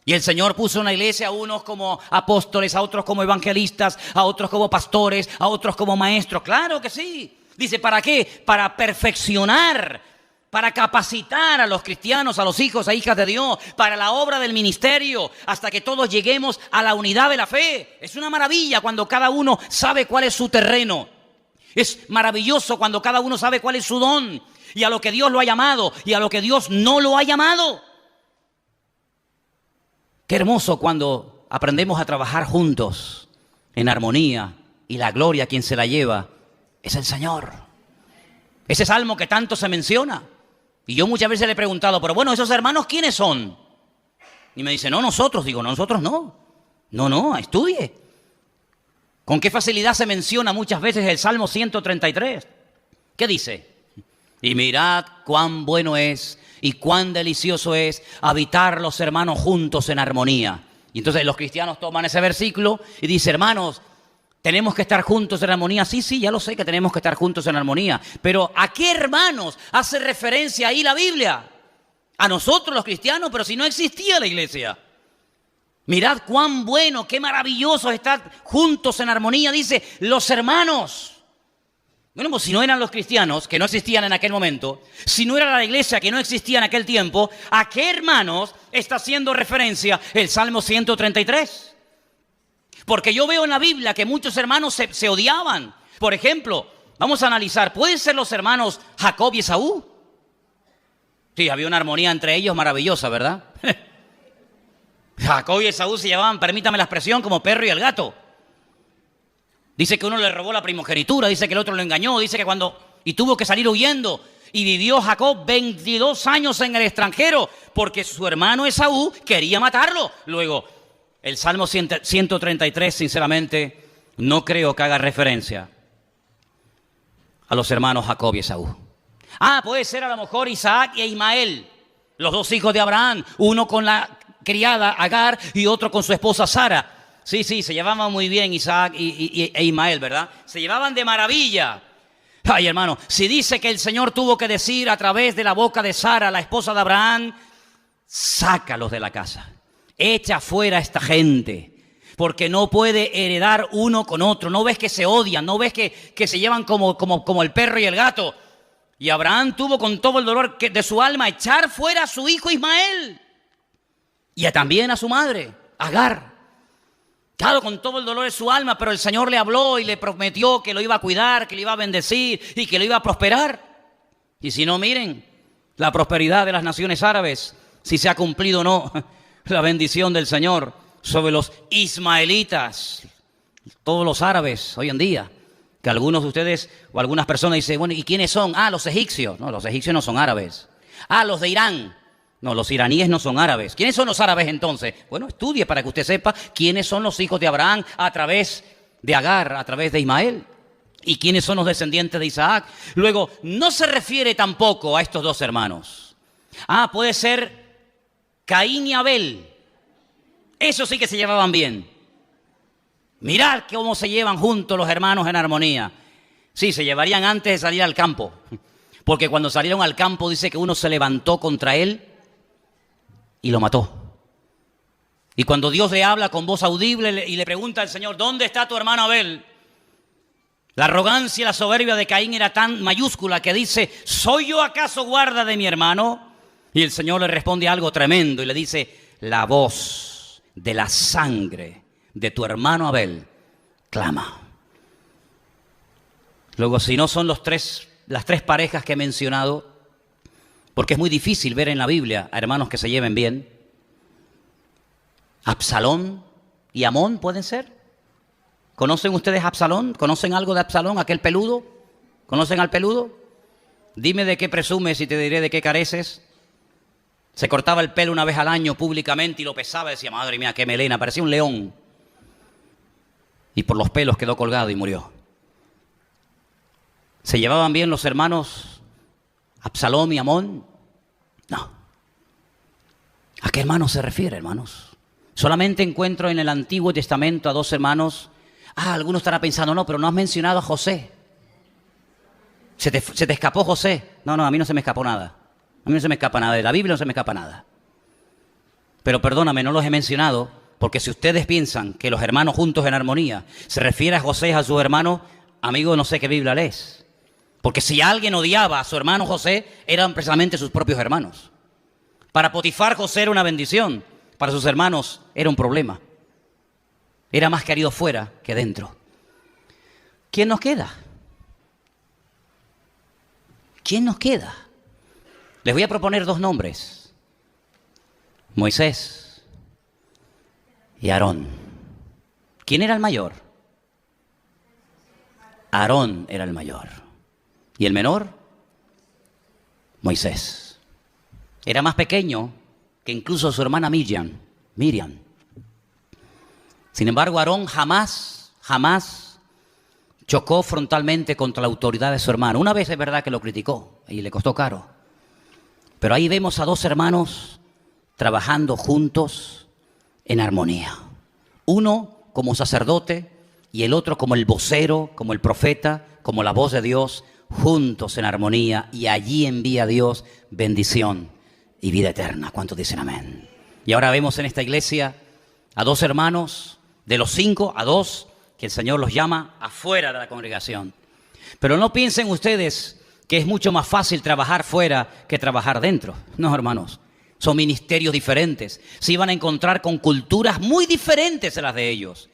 Y el Señor puso en la iglesia a unos como apóstoles, a otros como evangelistas, a otros como pastores, a otros como maestros. Claro que sí. Dice, ¿para qué? Para perfeccionar, para capacitar a los cristianos, a los hijos e hijas de Dios, para la obra del ministerio, hasta que todos lleguemos a la unidad de la fe. Es una maravilla cuando cada uno sabe cuál es su terreno. Es maravilloso cuando cada uno sabe cuál es su don y a lo que Dios lo ha llamado y a lo que Dios no lo ha llamado. Qué hermoso cuando aprendemos a trabajar juntos en armonía y la gloria quien se la lleva es el Señor. Ese salmo que tanto se menciona. Y yo muchas veces le he preguntado, pero bueno, ¿esos hermanos quiénes son? Y me dice, no, nosotros. Digo, no, nosotros no. No, estudie. ¿Con qué facilidad se menciona muchas veces el Salmo 133? ¿Qué dice? Y mirad cuán bueno es y cuán delicioso es habitar los hermanos juntos en armonía. Y entonces los cristianos toman ese versículo y dicen, hermanos, ¿tenemos que estar juntos en armonía? Sí, ya lo sé que tenemos que estar juntos en armonía. Pero ¿a qué hermanos hace referencia ahí la Biblia? A nosotros los cristianos, pero si no existía la iglesia. Mirad cuán bueno, qué maravilloso estar juntos en armonía, dice, los hermanos. Bueno, pues si no eran los cristianos, que no existían en aquel momento, si no era la iglesia que no existía en aquel tiempo, ¿a qué hermanos está haciendo referencia el Salmo 133? Porque yo veo en la Biblia que muchos hermanos se odiaban. Por ejemplo, vamos a analizar, ¿pueden ser los hermanos Jacob y Esaú? Sí, había una armonía entre ellos maravillosa, ¿verdad? Jacob y Esaú se llevaban, permítame la expresión, como perro y el gato. Dice que uno le robó la primogenitura, dice que el otro lo engañó, dice que y tuvo que salir huyendo. Y vivió Jacob 22 años en el extranjero porque su hermano Esaú quería matarlo. Luego, el Salmo 133, sinceramente, no creo que haga referencia a los hermanos Jacob y Esaú. Puede ser a lo mejor Isaac e Ismael, los dos hijos de Abraham, uno con la criada Agar y otro con su esposa Sara. Sí, se llevaban muy bien Isaac e Ismael, ¿verdad? Se llevaban de maravilla. Ay, hermano, si dice que el Señor tuvo que decir a través de la boca de Sara, la esposa de Abraham, sácalos de la casa, echa fuera a esta gente, porque no puede heredar uno con otro. No ves que se odian, no ves que se llevan como el perro y el gato. Y Abraham tuvo con todo el dolor de su alma echar fuera a su hijo Ismael y también a su madre, Agar. Claro, con todo el dolor de su alma, pero el Señor le habló y le prometió que lo iba a cuidar, que lo iba a bendecir y que lo iba a prosperar. Y si no, miren, la prosperidad de las naciones árabes, si se ha cumplido o no la bendición del Señor sobre los ismaelitas, todos los árabes hoy en día, que algunos de ustedes o algunas personas dicen, bueno, ¿y quiénes son? Los egipcios. No, los egipcios no son árabes. Los de Irán. No, los iraníes no son árabes. ¿Quiénes son los árabes entonces? Bueno, estudie para que usted sepa quiénes son los hijos de Abraham a través de Agar, a través de Ismael. Y quiénes son los descendientes de Isaac. Luego, no se refiere tampoco a estos dos hermanos. Puede ser Caín y Abel. Eso sí que se llevaban bien. Mirad cómo se llevan juntos los hermanos en armonía. Sí, se llevarían antes de salir al campo. Porque cuando salieron al campo dice que uno se levantó contra él y lo mató. Y cuando Dios le habla con voz audible y le pregunta al Señor, ¿dónde está tu hermano Abel? La arrogancia y la soberbia de Caín era tan mayúscula que dice, ¿soy yo acaso guarda de mi hermano? Y el Señor le responde algo tremendo y le dice, la voz de la sangre de tu hermano Abel clama. Luego, si no son las tres parejas que he mencionado, porque es muy difícil ver en la Biblia a hermanos que se lleven bien. Absalón y Amón pueden ser. ¿Conocen ustedes a Absalón? ¿Conocen algo de Absalón, aquel peludo? ¿Conocen al peludo? Dime de qué presumes y te diré de qué careces. Se cortaba el pelo una vez al año públicamente y lo pesaba y decía, madre mía, qué melena, parecía un león. Y por los pelos quedó colgado y murió. ¿Se llevaban bien los hermanos Absalón y Amón? No. ¿A qué hermanos se refiere, hermanos? Solamente encuentro en el Antiguo Testamento a dos hermanos. Alguno estará pensando, no, pero no has mencionado a José. ¿Se te escapó José? No, a mí no se me escapó nada. A mí no se me escapa nada. De la Biblia no se me escapa nada. Pero perdóname, no los he mencionado, porque si ustedes piensan que los hermanos juntos en armonía se refiere a José, a su hermano, amigo, no sé qué Biblia lees. Porque si alguien odiaba a su hermano José, eran precisamente sus propios hermanos. Para Potifar, José era una bendición. Para sus hermanos era un problema. Era más querido fuera que dentro. ¿Quién nos queda? ¿Quién nos queda? Les voy a proponer dos nombres. Moisés y Aarón. ¿Quién era el mayor? Aarón era el mayor. ¿Y el menor? Moisés. Era más pequeño que incluso su hermana Miriam. Sin embargo, Aarón jamás chocó frontalmente contra la autoridad de su hermano. Una vez es verdad que lo criticó y le costó caro. Pero ahí vemos a dos hermanos trabajando juntos en armonía. Uno como sacerdote y el otro como el vocero, como el profeta, como la voz de Dios, juntos en armonía, y allí envía Dios bendición y vida eterna. ¿Cuántos dicen amén? Y ahora vemos en esta iglesia a dos hermanos, de los 5 a 2, que el Señor los llama afuera de la congregación. Pero no piensen ustedes que es mucho más fácil trabajar fuera que trabajar dentro. No, hermanos, son ministerios diferentes. Se iban a encontrar con culturas muy diferentes a las de ellos.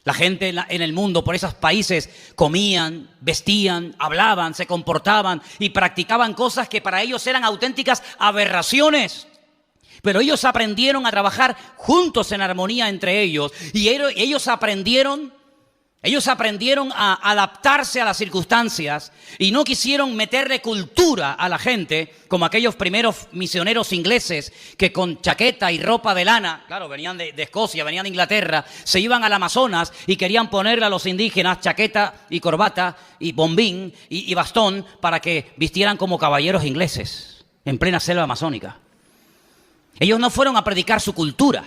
La gente en el mundo, por esos países, comían, vestían, hablaban, se comportaban y practicaban cosas que para ellos eran auténticas aberraciones. Pero ellos aprendieron a trabajar juntos en armonía entre ellos, y ellos aprendieron a adaptarse a las circunstancias y no quisieron meterle cultura a la gente como aquellos primeros misioneros ingleses que con chaqueta y ropa de lana, claro, venían de Escocia, venían de Inglaterra, se iban al Amazonas y querían ponerle a los indígenas chaqueta y corbata y bombín y bastón para que vistieran como caballeros ingleses en plena selva amazónica. Ellos no fueron a predicar su cultura.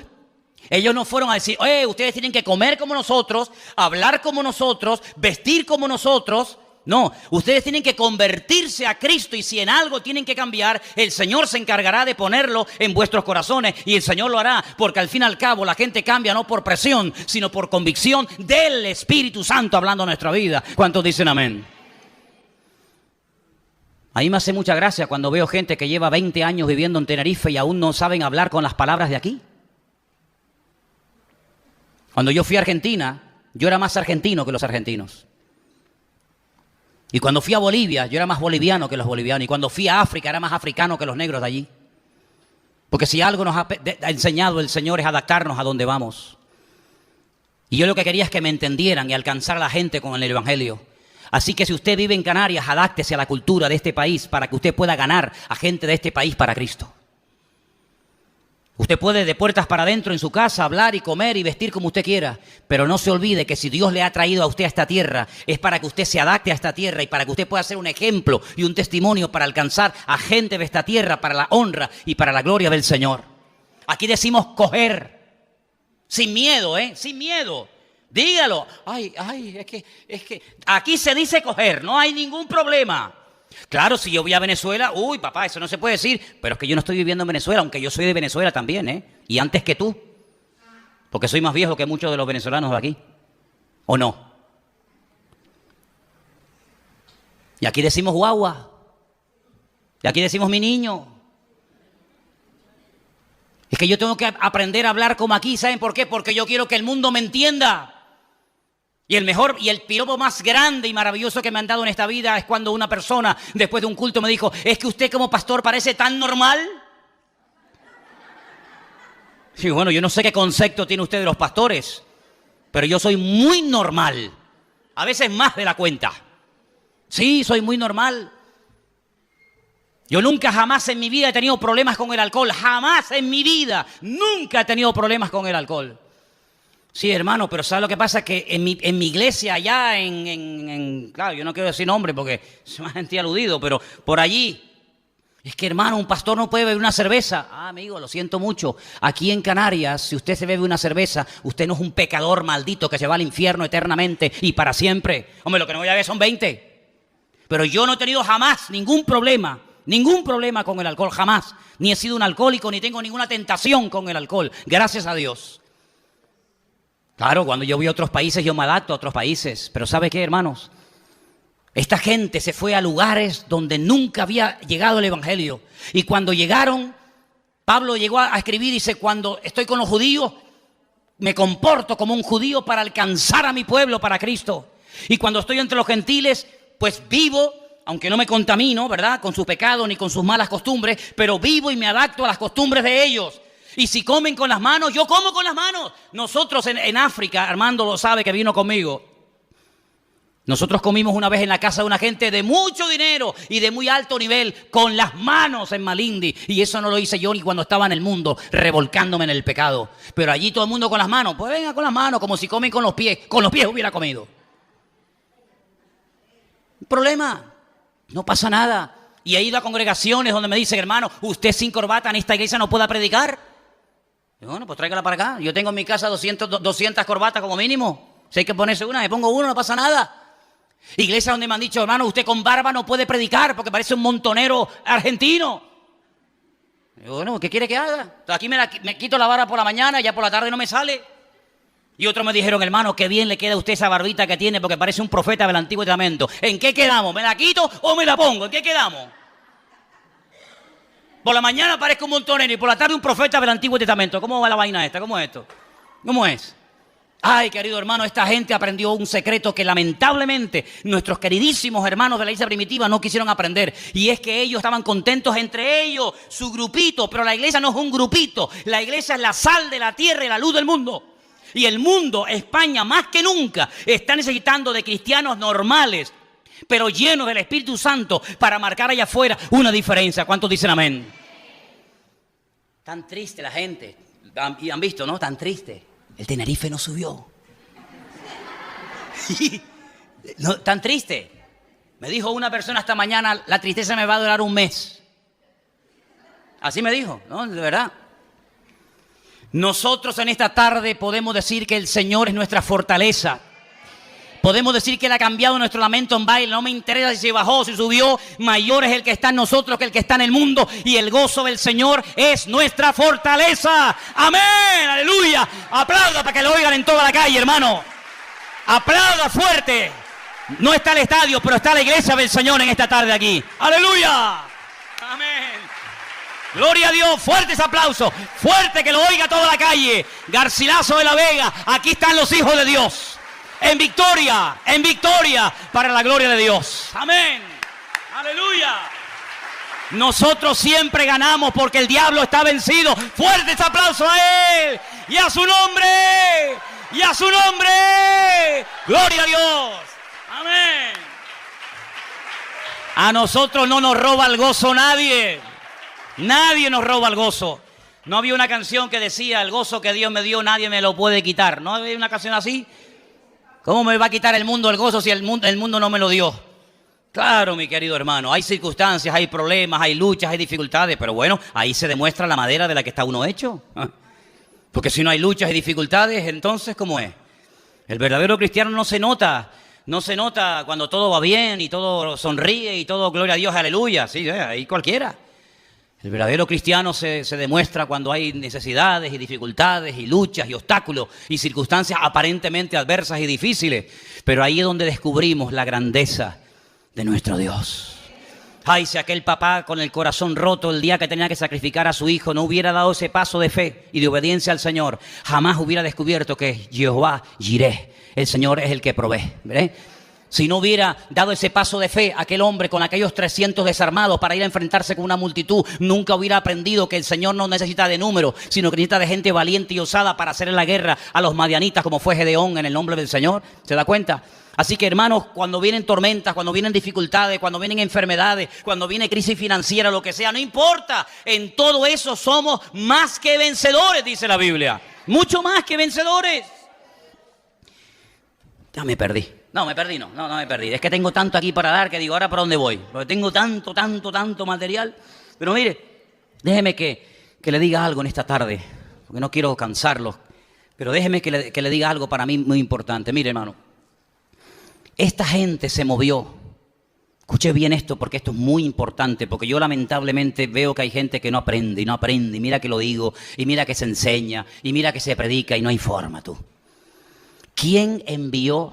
Ellos no fueron a decir, ustedes tienen que comer como nosotros, hablar como nosotros, vestir como nosotros. No, ustedes tienen que convertirse a Cristo, y si en algo tienen que cambiar, el Señor se encargará de ponerlo en vuestros corazones, y el Señor lo hará, porque al fin y al cabo la gente cambia no por presión, sino por convicción del Espíritu Santo hablando a nuestra vida. ¿Cuántos dicen amén? A mí me hace mucha gracia cuando veo gente que lleva 20 años viviendo en Tenerife y aún no saben hablar con las palabras de aquí. Cuando yo fui a Argentina, yo era más argentino que los argentinos. Y cuando fui a Bolivia, yo era más boliviano que los bolivianos. Y cuando fui a África, era más africano que los negros de allí. Porque si algo nos ha enseñado el Señor es adaptarnos a donde vamos. Y yo lo que quería es que me entendieran y alcanzar a la gente con el Evangelio. Así que si usted vive en Canarias, adáptese a la cultura de este país para que usted pueda ganar a gente de este país para Cristo. Usted puede de puertas para adentro en su casa hablar y comer y vestir como usted quiera, pero no se olvide que si Dios le ha traído a usted a esta tierra, es para que usted se adapte a esta tierra y para que usted pueda ser un ejemplo y un testimonio para alcanzar a gente de esta tierra para la honra y para la gloria del Señor. Aquí decimos coger, sin miedo, sin miedo. Dígalo. Es que aquí se dice coger, no hay ningún problema. Claro, si yo voy a Venezuela, papá, eso no se puede decir, pero es que yo no estoy viviendo en Venezuela, aunque yo soy de Venezuela también, y antes que tú, porque soy más viejo que muchos de los venezolanos de aquí, ¿o no? Y aquí decimos guagua, y aquí decimos mi niño. Es que yo tengo que aprender a hablar como aquí, ¿saben por qué? Porque yo quiero que el mundo me entienda. Y el piropo más grande y maravilloso que me han dado en esta vida es cuando una persona, después de un culto, me dijo, es que usted como pastor parece tan normal. Sí, bueno, yo no sé qué concepto tiene usted de los pastores, pero yo soy muy normal. A veces más de la cuenta. Sí, soy muy normal. Yo nunca jamás en mi vida he tenido problemas con el alcohol. Jamás en mi vida. Nunca he tenido problemas con el alcohol. Sí, hermano, pero ¿sabes lo que pasa? Que en mi iglesia allá claro, yo no quiero decir nombre porque se me ha sentido aludido, pero por allí, es que, hermano, un pastor no puede beber una cerveza. Amigo, lo siento mucho. Aquí en Canarias, si usted se bebe una cerveza, usted no es un pecador maldito que se va al infierno eternamente y para siempre. Hombre, lo que no voy a ver son 20. Pero yo no he tenido jamás ningún problema con el alcohol, jamás. Ni he sido un alcohólico, ni tengo ninguna tentación con el alcohol. Gracias a Dios. Claro, cuando yo voy a otros países, yo me adapto a otros países. Pero ¿sabe qué, hermanos? Esta gente se fue a lugares donde nunca había llegado el Evangelio. Y cuando llegaron, Pablo llegó a escribir, dice, cuando estoy con los judíos, me comporto como un judío para alcanzar a mi pueblo para Cristo. Y cuando estoy entre los gentiles, pues vivo, aunque no me contamino, ¿verdad?, con su pecado ni con sus malas costumbres, pero vivo y me adapto a las costumbres de ellos. Y si comen con las manos, yo como con las manos. Nosotros en África, Armando lo sabe que vino conmigo, Nosotros comimos una vez en la casa de una gente de mucho dinero y de muy alto nivel, con las manos en Malindi. Y eso no lo hice yo ni cuando estaba en el mundo, revolcándome en el pecado. Pero allí todo el mundo con las manos. Pues venga con las manos, como si comen con los pies. Con los pies hubiera comido. Problema, no pasa nada. Y he ido a congregaciones donde me dicen, hermano, usted sin corbata en esta iglesia no puede predicar. Y bueno, pues tráigala para acá. Yo tengo en mi casa 200 corbatas como mínimo. Si hay que ponerse una, me pongo una, no pasa nada. Iglesias donde me han dicho, hermano, usted con barba no puede predicar porque parece un montonero argentino. Y bueno, ¿qué quiere que haga? Aquí me quito la barba por la mañana, ya por la tarde no me sale. Y otros me dijeron, hermano, qué bien le queda a usted esa barbita que tiene porque parece un profeta del Antiguo Testamento. ¿En qué quedamos? ¿Me la quito o me la pongo? ¿En qué quedamos? Por la mañana parezco un montonero y por la tarde un profeta del Antiguo Testamento. ¿Cómo va la vaina esta? ¿Cómo es esto? ¿Cómo es? Ay, querido hermano, esta gente aprendió un secreto que lamentablemente nuestros queridísimos hermanos de la iglesia primitiva no quisieron aprender. Y es que ellos estaban contentos entre ellos, su grupito. Pero la iglesia no es un grupito. La iglesia es la sal de la tierra y la luz del mundo. Y el mundo, España, más que nunca, está necesitando de cristianos normales, pero llenos del Espíritu Santo para marcar allá afuera una diferencia. ¿Cuántos dicen amén? Tan triste la gente. Y han visto, ¿no? Tan triste. El Tenerife no subió. No, tan triste. Me dijo una persona esta mañana, la tristeza me va a durar un mes. Así me dijo, ¿no? De verdad. Nosotros en esta tarde podemos decir que el Señor es nuestra fortaleza. Podemos decir que Él ha cambiado nuestro lamento en baile. No me interesa si se bajó, si subió. Mayor es el que está en nosotros que el que está en el mundo. Y el gozo del Señor es nuestra fortaleza. Amén, aleluya. Aplauda para que lo oigan en toda la calle, hermano. Aplauda fuerte. No está el estadio, pero está la iglesia del Señor en esta tarde aquí. Aleluya. Amén. Gloria a Dios, fuertes aplausos, fuerte que lo oiga toda la calle. Garcilaso de la Vega, aquí están los hijos de Dios. En victoria, para la gloria de Dios. Amén, aleluya. Nosotros siempre ganamos porque el diablo está vencido. Fuertes aplausos a Él y a su nombre, y a su nombre. Gloria a Dios, amén. A nosotros no nos roba el gozo nadie. Nadie nos roba el gozo. No había una canción que decía, el gozo que Dios me dio nadie me lo puede quitar. ¿No había una canción así? ¿Cómo me va a quitar el mundo el gozo si el mundo no me lo dio? Claro, mi querido hermano, hay circunstancias, hay problemas, hay luchas, hay dificultades, pero bueno, ahí se demuestra la madera de la que está uno hecho. Porque si no hay luchas y dificultades, entonces, ¿cómo es? El verdadero cristiano no se nota cuando todo va bien y todo sonríe y todo, gloria a Dios, aleluya. Sí, ahí cualquiera. El verdadero cristiano se demuestra cuando hay necesidades y dificultades y luchas y obstáculos y circunstancias aparentemente adversas y difíciles. Pero ahí es donde descubrimos la grandeza de nuestro Dios. Ay, si aquel papá con el corazón roto el día que tenía que sacrificar a su hijo no hubiera dado ese paso de fe y de obediencia al Señor, jamás hubiera descubierto que Jehová Jireh, el Señor es el que provee. ¿Verdad? Si no hubiera dado ese paso de fe, aquel hombre con aquellos 300 desarmados para ir a enfrentarse con una multitud, nunca hubiera aprendido que el Señor no necesita de números, sino que necesita de gente valiente y osada para hacer la guerra a los madianitas, como fue Gedeón en el nombre del Señor. ¿Se da cuenta? Así que, hermanos, cuando vienen tormentas, cuando vienen dificultades, cuando vienen enfermedades, cuando viene crisis financiera, lo que sea, no importa. En todo eso somos más que vencedores, dice la Biblia. Mucho más que vencedores. Ya me perdí. No me perdí. Es que tengo tanto aquí para dar que digo, ¿ahora por dónde voy? Porque tengo tanto material. Pero mire, déjeme que le diga algo en esta tarde, porque no quiero cansarlos. Pero déjeme que le diga algo para mí muy importante. Mire, hermano, esta gente se movió. Escuche bien esto porque esto es muy importante, porque yo lamentablemente veo que hay gente que no aprende, y mira que lo digo, y mira que se enseña, y mira que se predica, y no hay forma, tú. ¿Quién envió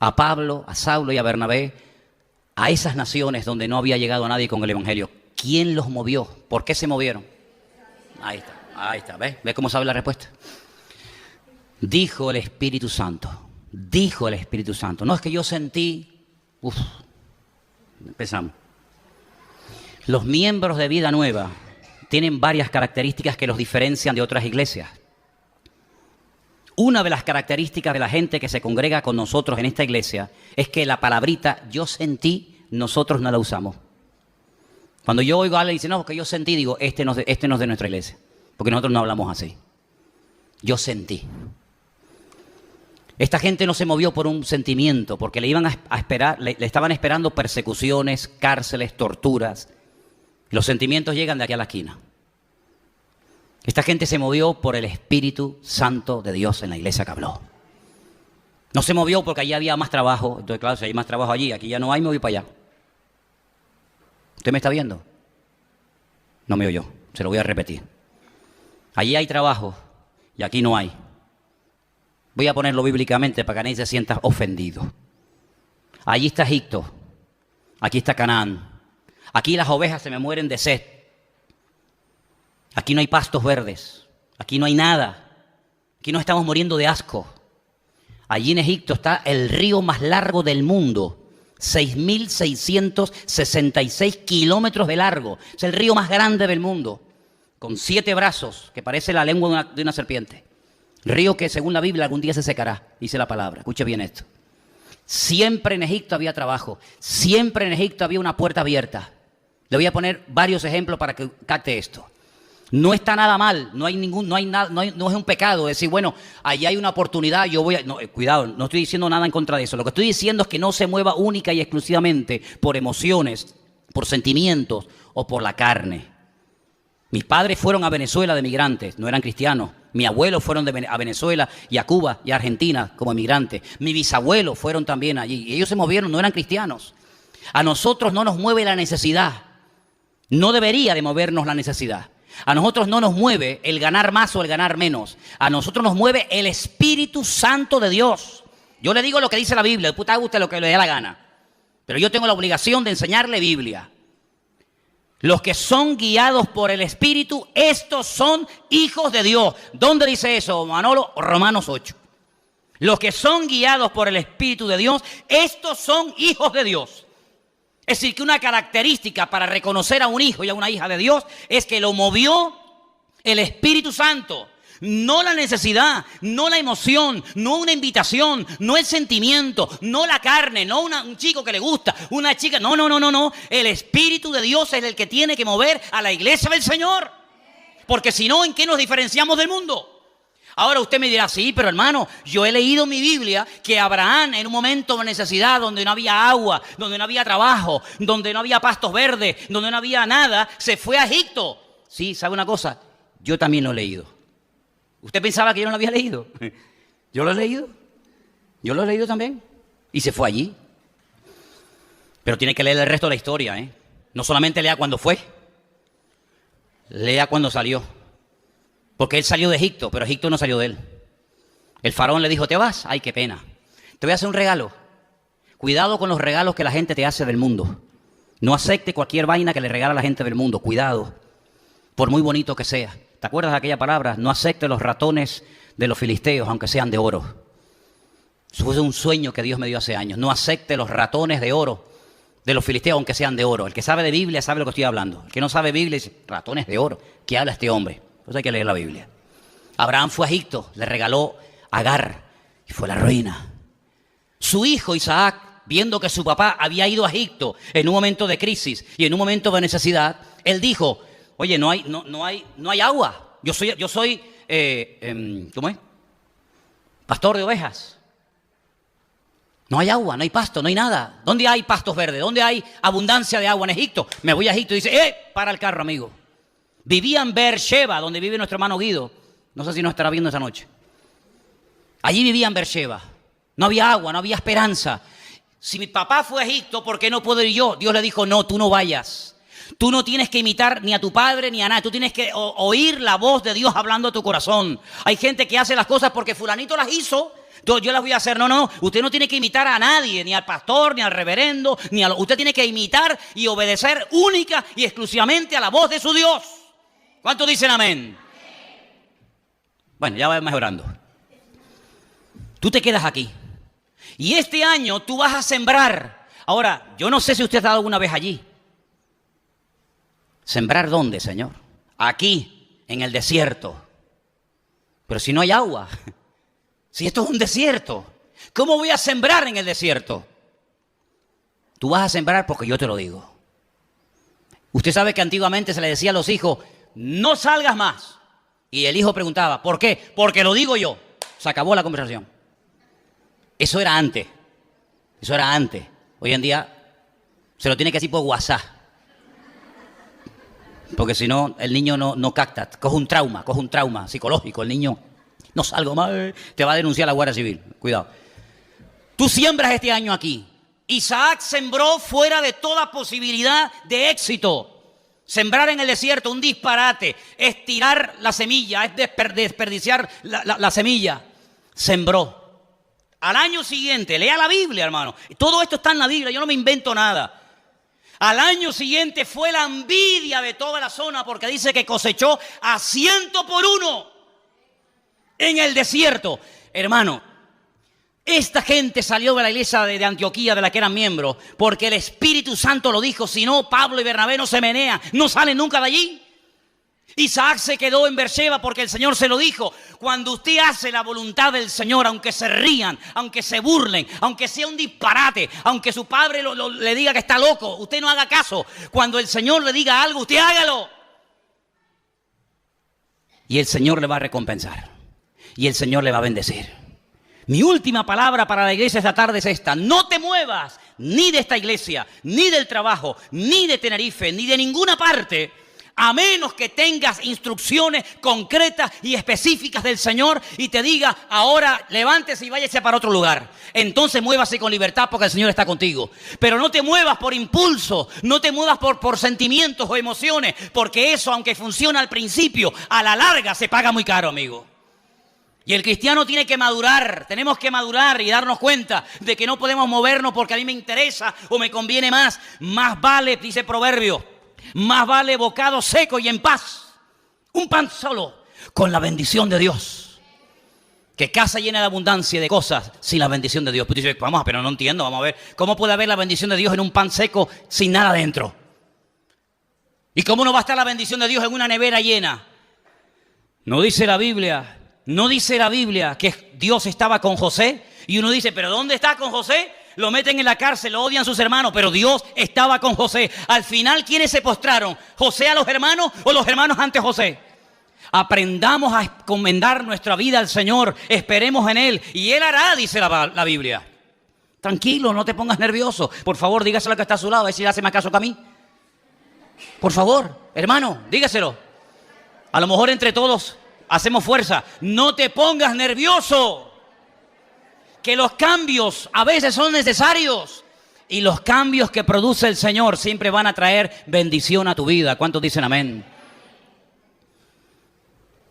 a Pablo, a Saulo y a Bernabé a esas naciones donde no había llegado nadie con el Evangelio? ¿Quién los movió? ¿Por qué se movieron? Ahí está, ¿ves? ¿Ves cómo sabe la respuesta? Dijo el Espíritu Santo. No es que yo sentí. Empezamos. Los miembros de Vida Nueva tienen varias características que los diferencian de otras iglesias. Una de las características de la gente que se congrega con nosotros en esta iglesia es que la palabrita yo sentí, nosotros no la usamos. Cuando yo oigo a alguien y dice, no, porque yo sentí, digo, este no es de nuestra iglesia, porque nosotros no hablamos así. Yo sentí. Esta gente no se movió por un sentimiento, porque le iban a esperar, le estaban esperando persecuciones, cárceles, torturas. Los sentimientos llegan de aquí a la esquina. Esta gente se movió por el Espíritu Santo de Dios en la iglesia que habló. No se movió porque allí había más trabajo. Entonces, claro, si hay más trabajo allí, aquí ya no hay, me voy para allá. ¿Usted me está viendo? No me oyó, se lo voy a repetir. Allí hay trabajo y aquí no hay. Voy a ponerlo bíblicamente para que nadie se sienta ofendido. Allí está Egipto, aquí está Canaán. Aquí las ovejas se me mueren de sed. Aquí no hay pastos verdes, aquí no hay nada, aquí nos estamos muriendo de asco. Allí en Egipto está el río más largo del mundo, 6.666 kilómetros de largo. Es el río más grande del mundo, con 7 brazos, que parece la lengua de una serpiente. Río que según la Biblia algún día se secará, dice la palabra. Escuche bien esto. Siempre en Egipto había trabajo, siempre en Egipto había una puerta abierta. Le voy a poner varios ejemplos para que capte esto. No está nada mal, no es un pecado decir, bueno, allí hay una oportunidad, yo voy a... No, cuidado, no estoy diciendo nada en contra de eso. Lo que estoy diciendo es que no se mueva única y exclusivamente por emociones, por sentimientos o por la carne. Mis padres fueron a Venezuela de migrantes, no eran cristianos. Mis abuelos fueron a Venezuela y a Cuba y a Argentina como emigrantes. Mis bisabuelos fueron también allí. Y ellos se movieron, no eran cristianos. A nosotros no nos mueve la necesidad. No debería de movernos la necesidad. A nosotros no nos mueve el ganar más o el ganar menos. A nosotros nos mueve el Espíritu Santo de Dios. Yo le digo lo que dice la Biblia, puta, haga usted lo que le dé la gana. Pero yo tengo la obligación de enseñarle Biblia. Los que son guiados por el Espíritu, estos son hijos de Dios. ¿Dónde dice eso, Manolo? Romanos 8. Los que son guiados por el Espíritu de Dios, estos son hijos de Dios. Es decir, que una característica para reconocer a un hijo y a una hija de Dios es que lo movió el Espíritu Santo. No la necesidad, no la emoción, no una invitación, no el sentimiento, no la carne, no un chico que le gusta, una chica. No. El Espíritu de Dios es el que tiene que mover a la iglesia del Señor. Porque si no, ¿en qué nos diferenciamos del mundo? Ahora usted me dirá, sí, pero hermano, yo he leído en mi Biblia que Abraham en un momento de necesidad, donde no había agua, donde no había trabajo, donde no había pastos verdes, donde no había nada, se fue a Egipto. Sí, ¿sabe una cosa? Yo también lo he leído. ¿Usted pensaba que yo no lo había leído? Yo lo he leído. Yo lo he leído también. Y se fue allí. Pero tiene que leer el resto de la historia, ¿eh? No solamente lea cuando fue, lea cuando salió. Porque él salió de Egipto, pero Egipto no salió de él. El faraón le dijo, ¿te vas? Ay, qué pena. Te voy a hacer un regalo. Cuidado con los regalos que la gente te hace del mundo. No acepte cualquier vaina que le regala a la gente del mundo. Cuidado, por muy bonito que sea. ¿Te acuerdas de aquella palabra? No acepte los ratones de los filisteos, aunque sean de oro. Eso fue un sueño que Dios me dio hace años. No acepte los ratones de oro de los filisteos, aunque sean de oro. El que sabe de Biblia sabe lo que estoy hablando. El que no sabe Biblia dice, ratones de oro. ¿Qué habla este hombre? Pues hay que leer la Biblia. Abraham fue a Egipto, le regaló a Agar y fue la ruina. Su hijo Isaac, viendo que su papá había ido a Egipto en un momento de crisis y en un momento de necesidad, él dijo, oye, no hay agua. Yo soy ¿cómo es? Pastor de ovejas. No hay agua, no hay pasto, no hay nada. ¿Dónde hay pastos verdes? ¿Dónde hay abundancia de agua en Egipto? Me voy a Egipto y dice, para el carro, amigo. Vivía en Beersheba, donde vive nuestro hermano Guido. No sé si nos estará viendo esta noche. Allí vivía en Beersheba. No había agua, no había esperanza. Si mi papá fue a Egipto, ¿por qué no puedo ir yo? Dios le dijo, no, tú no vayas. Tú no tienes que imitar ni a tu padre ni a nadie. Tú tienes que oír la voz de Dios hablando a tu corazón. Hay gente que hace las cosas porque fulanito las hizo. Yo las voy a hacer. No. Usted no tiene que imitar a nadie, ni al pastor, ni al reverendo, usted tiene que imitar y obedecer única y exclusivamente a la voz de su Dios. ¿Cuántos dicen amén? Bueno, ya va mejorando. Tú te quedas aquí. Y este año tú vas a sembrar. Ahora, yo no sé si usted ha estado alguna vez allí. ¿Sembrar dónde, Señor? Aquí, en el desierto. Pero si no hay agua. Si esto es un desierto, ¿cómo voy a sembrar en el desierto? Tú vas a sembrar porque yo te lo digo. Usted sabe que antiguamente se le decía a los hijos, no salgas más. Y el hijo preguntaba, ¿por qué? Porque lo digo yo. Se acabó la conversación. Eso era antes. Eso era antes. Hoy en día se lo tiene que decir por WhatsApp. Porque si no, el niño no capta. Coge un trauma psicológico. El niño, no salgo más, te va a denunciar la Guardia Civil. Cuidado. Tú siembras este año aquí. Isaac sembró fuera de toda posibilidad de éxito. Sembrar en el desierto, un disparate, es tirar la semilla, es desperdiciar la semilla. Sembró. Al año siguiente, lea la Biblia, hermano. Todo esto está en la Biblia, yo no me invento nada. Al año siguiente fue la envidia de toda la zona porque dice que cosechó a 100 por 1 en el desierto. Hermano, esta gente salió de la iglesia de Antioquía, de la que eran miembros, porque el Espíritu Santo lo dijo. Si no, Pablo y Bernabé no se menean, no salen nunca de allí. Isaac se quedó en Beersheba porque el Señor se lo dijo. Cuando usted hace la voluntad del Señor, aunque se rían, aunque se burlen, aunque sea un disparate, aunque su padre le diga que está loco, usted no haga caso. Cuando el Señor le diga algo, usted hágalo. Y el Señor le va a recompensar. Y el Señor le va a bendecir. Mi última palabra para la iglesia esta tarde es esta. No te muevas ni de esta iglesia, ni del trabajo, ni de Tenerife, ni de ninguna parte, a menos que tengas instrucciones concretas y específicas del Señor y te diga, ahora levántese y váyase para otro lugar. Entonces muévase con libertad porque el Señor está contigo. Pero no te muevas por impulso, no te muevas por sentimientos o emociones, porque eso, aunque funciona al principio, a la larga se paga muy caro, amigo. Y el cristiano tiene que madurar, tenemos que madurar y darnos cuenta de que no podemos movernos porque a mí me interesa o me conviene más. Más vale, dice Proverbio, más vale bocado seco y en paz, un pan solo, con la bendición de Dios, que casa llena de abundancia de cosas sin la bendición de Dios. Pues dice, vamos, pero no entiendo, vamos a ver, ¿cómo puede haber la bendición de Dios en un pan seco sin nada dentro? ¿Y cómo no va a estar la bendición de Dios en una nevera llena? No dice la Biblia. ¿No dice la Biblia que Dios estaba con José? Y uno dice, ¿pero dónde está con José? Lo meten en la cárcel, lo odian sus hermanos, pero Dios estaba con José. Al final, ¿quiénes se postraron? ¿José a los hermanos o los hermanos ante José? Aprendamos a encomendar nuestra vida al Señor, esperemos en Él y Él hará, dice la Biblia. Tranquilo, no te pongas nervioso. Por favor, dígaselo al que está a su lado, a ver si le hace más caso que a mí. Por favor, hermano, dígaselo. A lo mejor entre todos hacemos fuerza. No te pongas nervioso. Que los cambios a veces son necesarios. Y los cambios que produce el Señor siempre van a traer bendición a tu vida. ¿Cuántos dicen amén?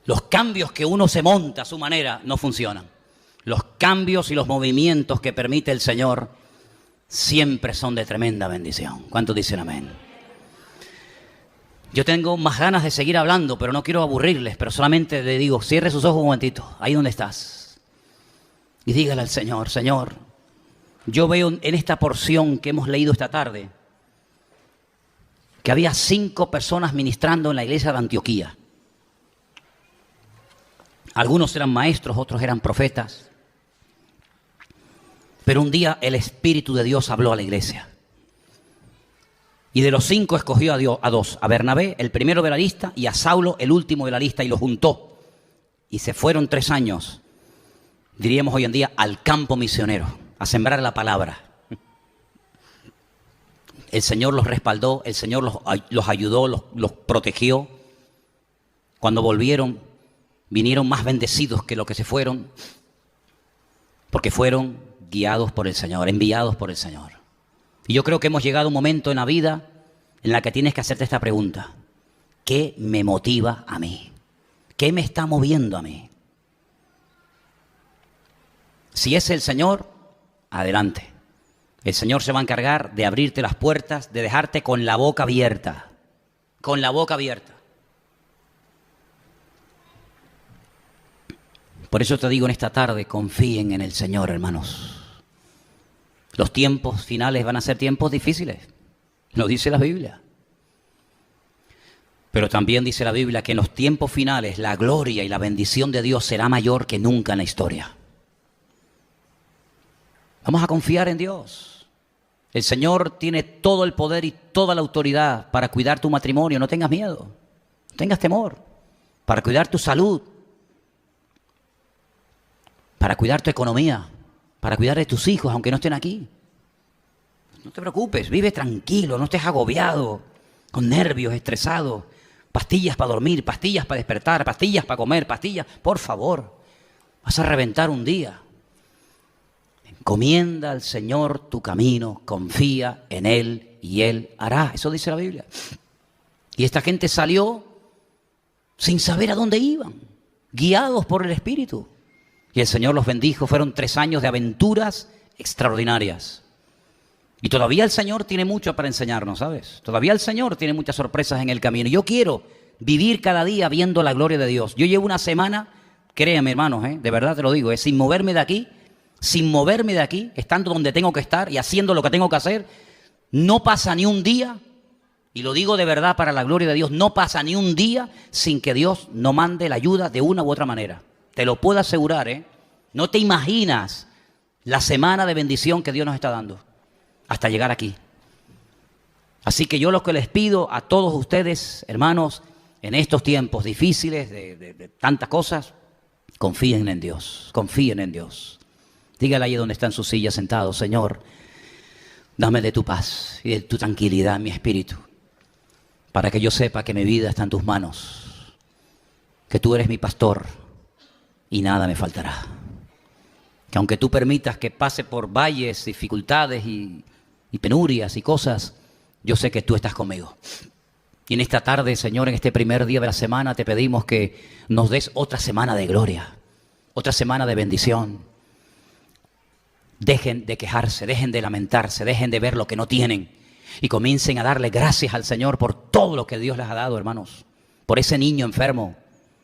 Los cambios que uno se monta a su manera no funcionan. Los cambios y los movimientos que permite el Señor siempre son de tremenda bendición. ¿Cuántos dicen amén? Yo tengo más ganas de seguir hablando, pero no quiero aburrirles, pero solamente le digo, cierre sus ojos un momentito, ahí donde estás. Y dígale al Señor, Señor, yo veo en esta porción que hemos leído esta tarde, que había 5 personas ministrando en la iglesia de Antioquía. Algunos eran maestros, otros eran profetas. Pero un día el Espíritu de Dios habló a la iglesia. Y de los 5 escogió a 2, a Bernabé, el primero de la lista, y a Saulo, el último de la lista, y los juntó. Y se fueron 3 años, diríamos hoy en día, al campo misionero, a sembrar la palabra. El Señor los respaldó, el Señor los ayudó, los protegió. Cuando volvieron, vinieron más bendecidos que los que se fueron, porque fueron guiados por el Señor, enviados por el Señor. Y yo creo que hemos llegado a un momento en la vida en la que tienes que hacerte esta pregunta. ¿Qué me motiva a mí? ¿Qué me está moviendo a mí? Si es el Señor, adelante. El Señor se va a encargar de abrirte las puertas, de dejarte con la boca abierta. Con la boca abierta. Por eso te digo en esta tarde, confíen en el Señor, hermanos. Los tiempos finales van a ser tiempos difíciles, lo dice la Biblia. Pero también dice la Biblia que en los tiempos finales la gloria y la bendición de Dios será mayor que nunca en la historia. Vamos a confiar en Dios. El Señor tiene todo el poder y toda la autoridad para cuidar tu matrimonio. No tengas miedo, no tengas temor. Para cuidar tu salud, para cuidar tu economía, para cuidar de tus hijos, aunque no estén aquí. No te preocupes, vive tranquilo, no estés agobiado, con nervios, estresado. Pastillas para dormir, pastillas para despertar, pastillas para comer, pastillas. Por favor, vas a reventar un día. Encomienda al Señor tu camino, confía en Él y Él hará. Eso dice la Biblia. Y esta gente salió sin saber a dónde iban, guiados por el Espíritu. Y el Señor los bendijo. Fueron 3 años de aventuras extraordinarias. Y todavía el Señor tiene mucho para enseñarnos, ¿sabes? Todavía el Señor tiene muchas sorpresas en el camino. Yo quiero vivir cada día viendo la gloria de Dios. Yo llevo una semana, créanme hermanos, de verdad te lo digo, sin moverme de aquí, estando donde tengo que estar y haciendo lo que tengo que hacer. No pasa ni un día, y lo digo de verdad para la gloria de Dios, no pasa ni un día sin que Dios no mande la ayuda de una u otra manera. Te lo puedo asegurar, No te imaginas la semana de bendición que Dios nos está dando hasta llegar aquí. Así que yo lo que les pido a todos ustedes, hermanos, en estos tiempos difíciles de tantas cosas, confíen en Dios, confíen en Dios. Dígale ahí donde está en su silla sentado: Señor, dame de tu paz y de tu tranquilidad en mi espíritu, para que yo sepa que mi vida está en tus manos, que tú eres mi pastor y nada me faltará. Que aunque tú permitas que pase por valles, dificultades y penurias y cosas, yo sé que tú estás conmigo. Y en esta tarde, Señor, en este primer día de la semana, te pedimos que nos des otra semana de gloria, otra semana de bendición. Dejen de quejarse, dejen de lamentarse, dejen de ver lo que no tienen y comiencen a darle gracias al Señor por todo lo que Dios les ha dado, hermanos. Por ese niño enfermo.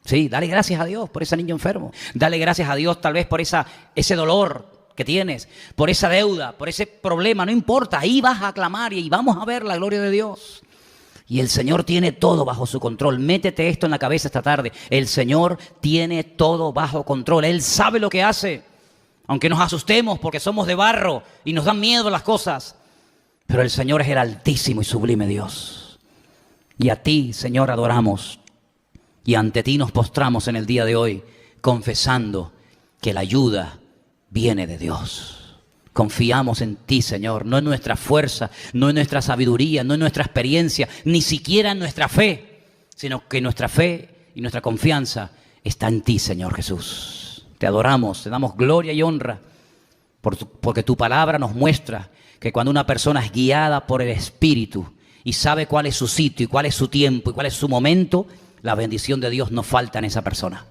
Sí, dale gracias a Dios por ese niño enfermo. Dale gracias a Dios tal vez por ese dolor que tienes, por esa deuda, por ese problema. No importa, ahí vas a clamar y vamos a ver la gloria de Dios. Y el Señor tiene todo bajo su control. Métete esto en la cabeza esta tarde. El Señor tiene todo bajo control. Él sabe lo que hace. Aunque nos asustemos porque somos de barro y nos dan miedo las cosas. Pero el Señor es el altísimo y sublime Dios. Y a ti, Señor, adoramos. Y ante ti nos postramos en el día de hoy, confesando que la ayuda viene de Dios. Confiamos en ti, Señor, no en nuestra fuerza, no en nuestra sabiduría, no en nuestra experiencia, ni siquiera en nuestra fe, sino que nuestra fe y nuestra confianza está en ti, Señor Jesús. Te adoramos, te damos gloria y honra, porque tu palabra nos muestra que cuando una persona es guiada por el Espíritu y sabe cuál es su sitio y cuál es su tiempo y cuál es su momento, la bendición de Dios no falta en esa persona.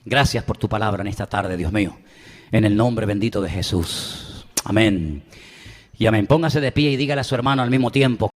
Gracias por tu palabra en esta tarde, Dios mío. En el nombre bendito de Jesús. Amén. Y amén. Póngase de pie y dígale a su hermano al mismo tiempo.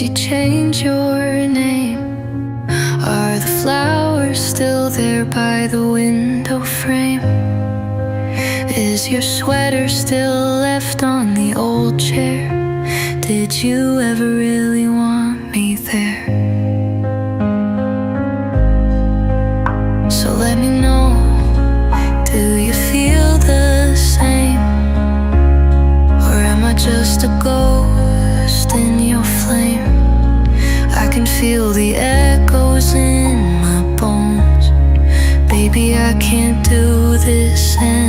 you change your name? Are the flowers still there by the window frame? Is your sweater still left on the old chair? Did you ever really want me there? So let me know, do you feel the same? Or am I just a ghost in your flame? I can feel the echoes in my bones. Baby, I can't do this anymore.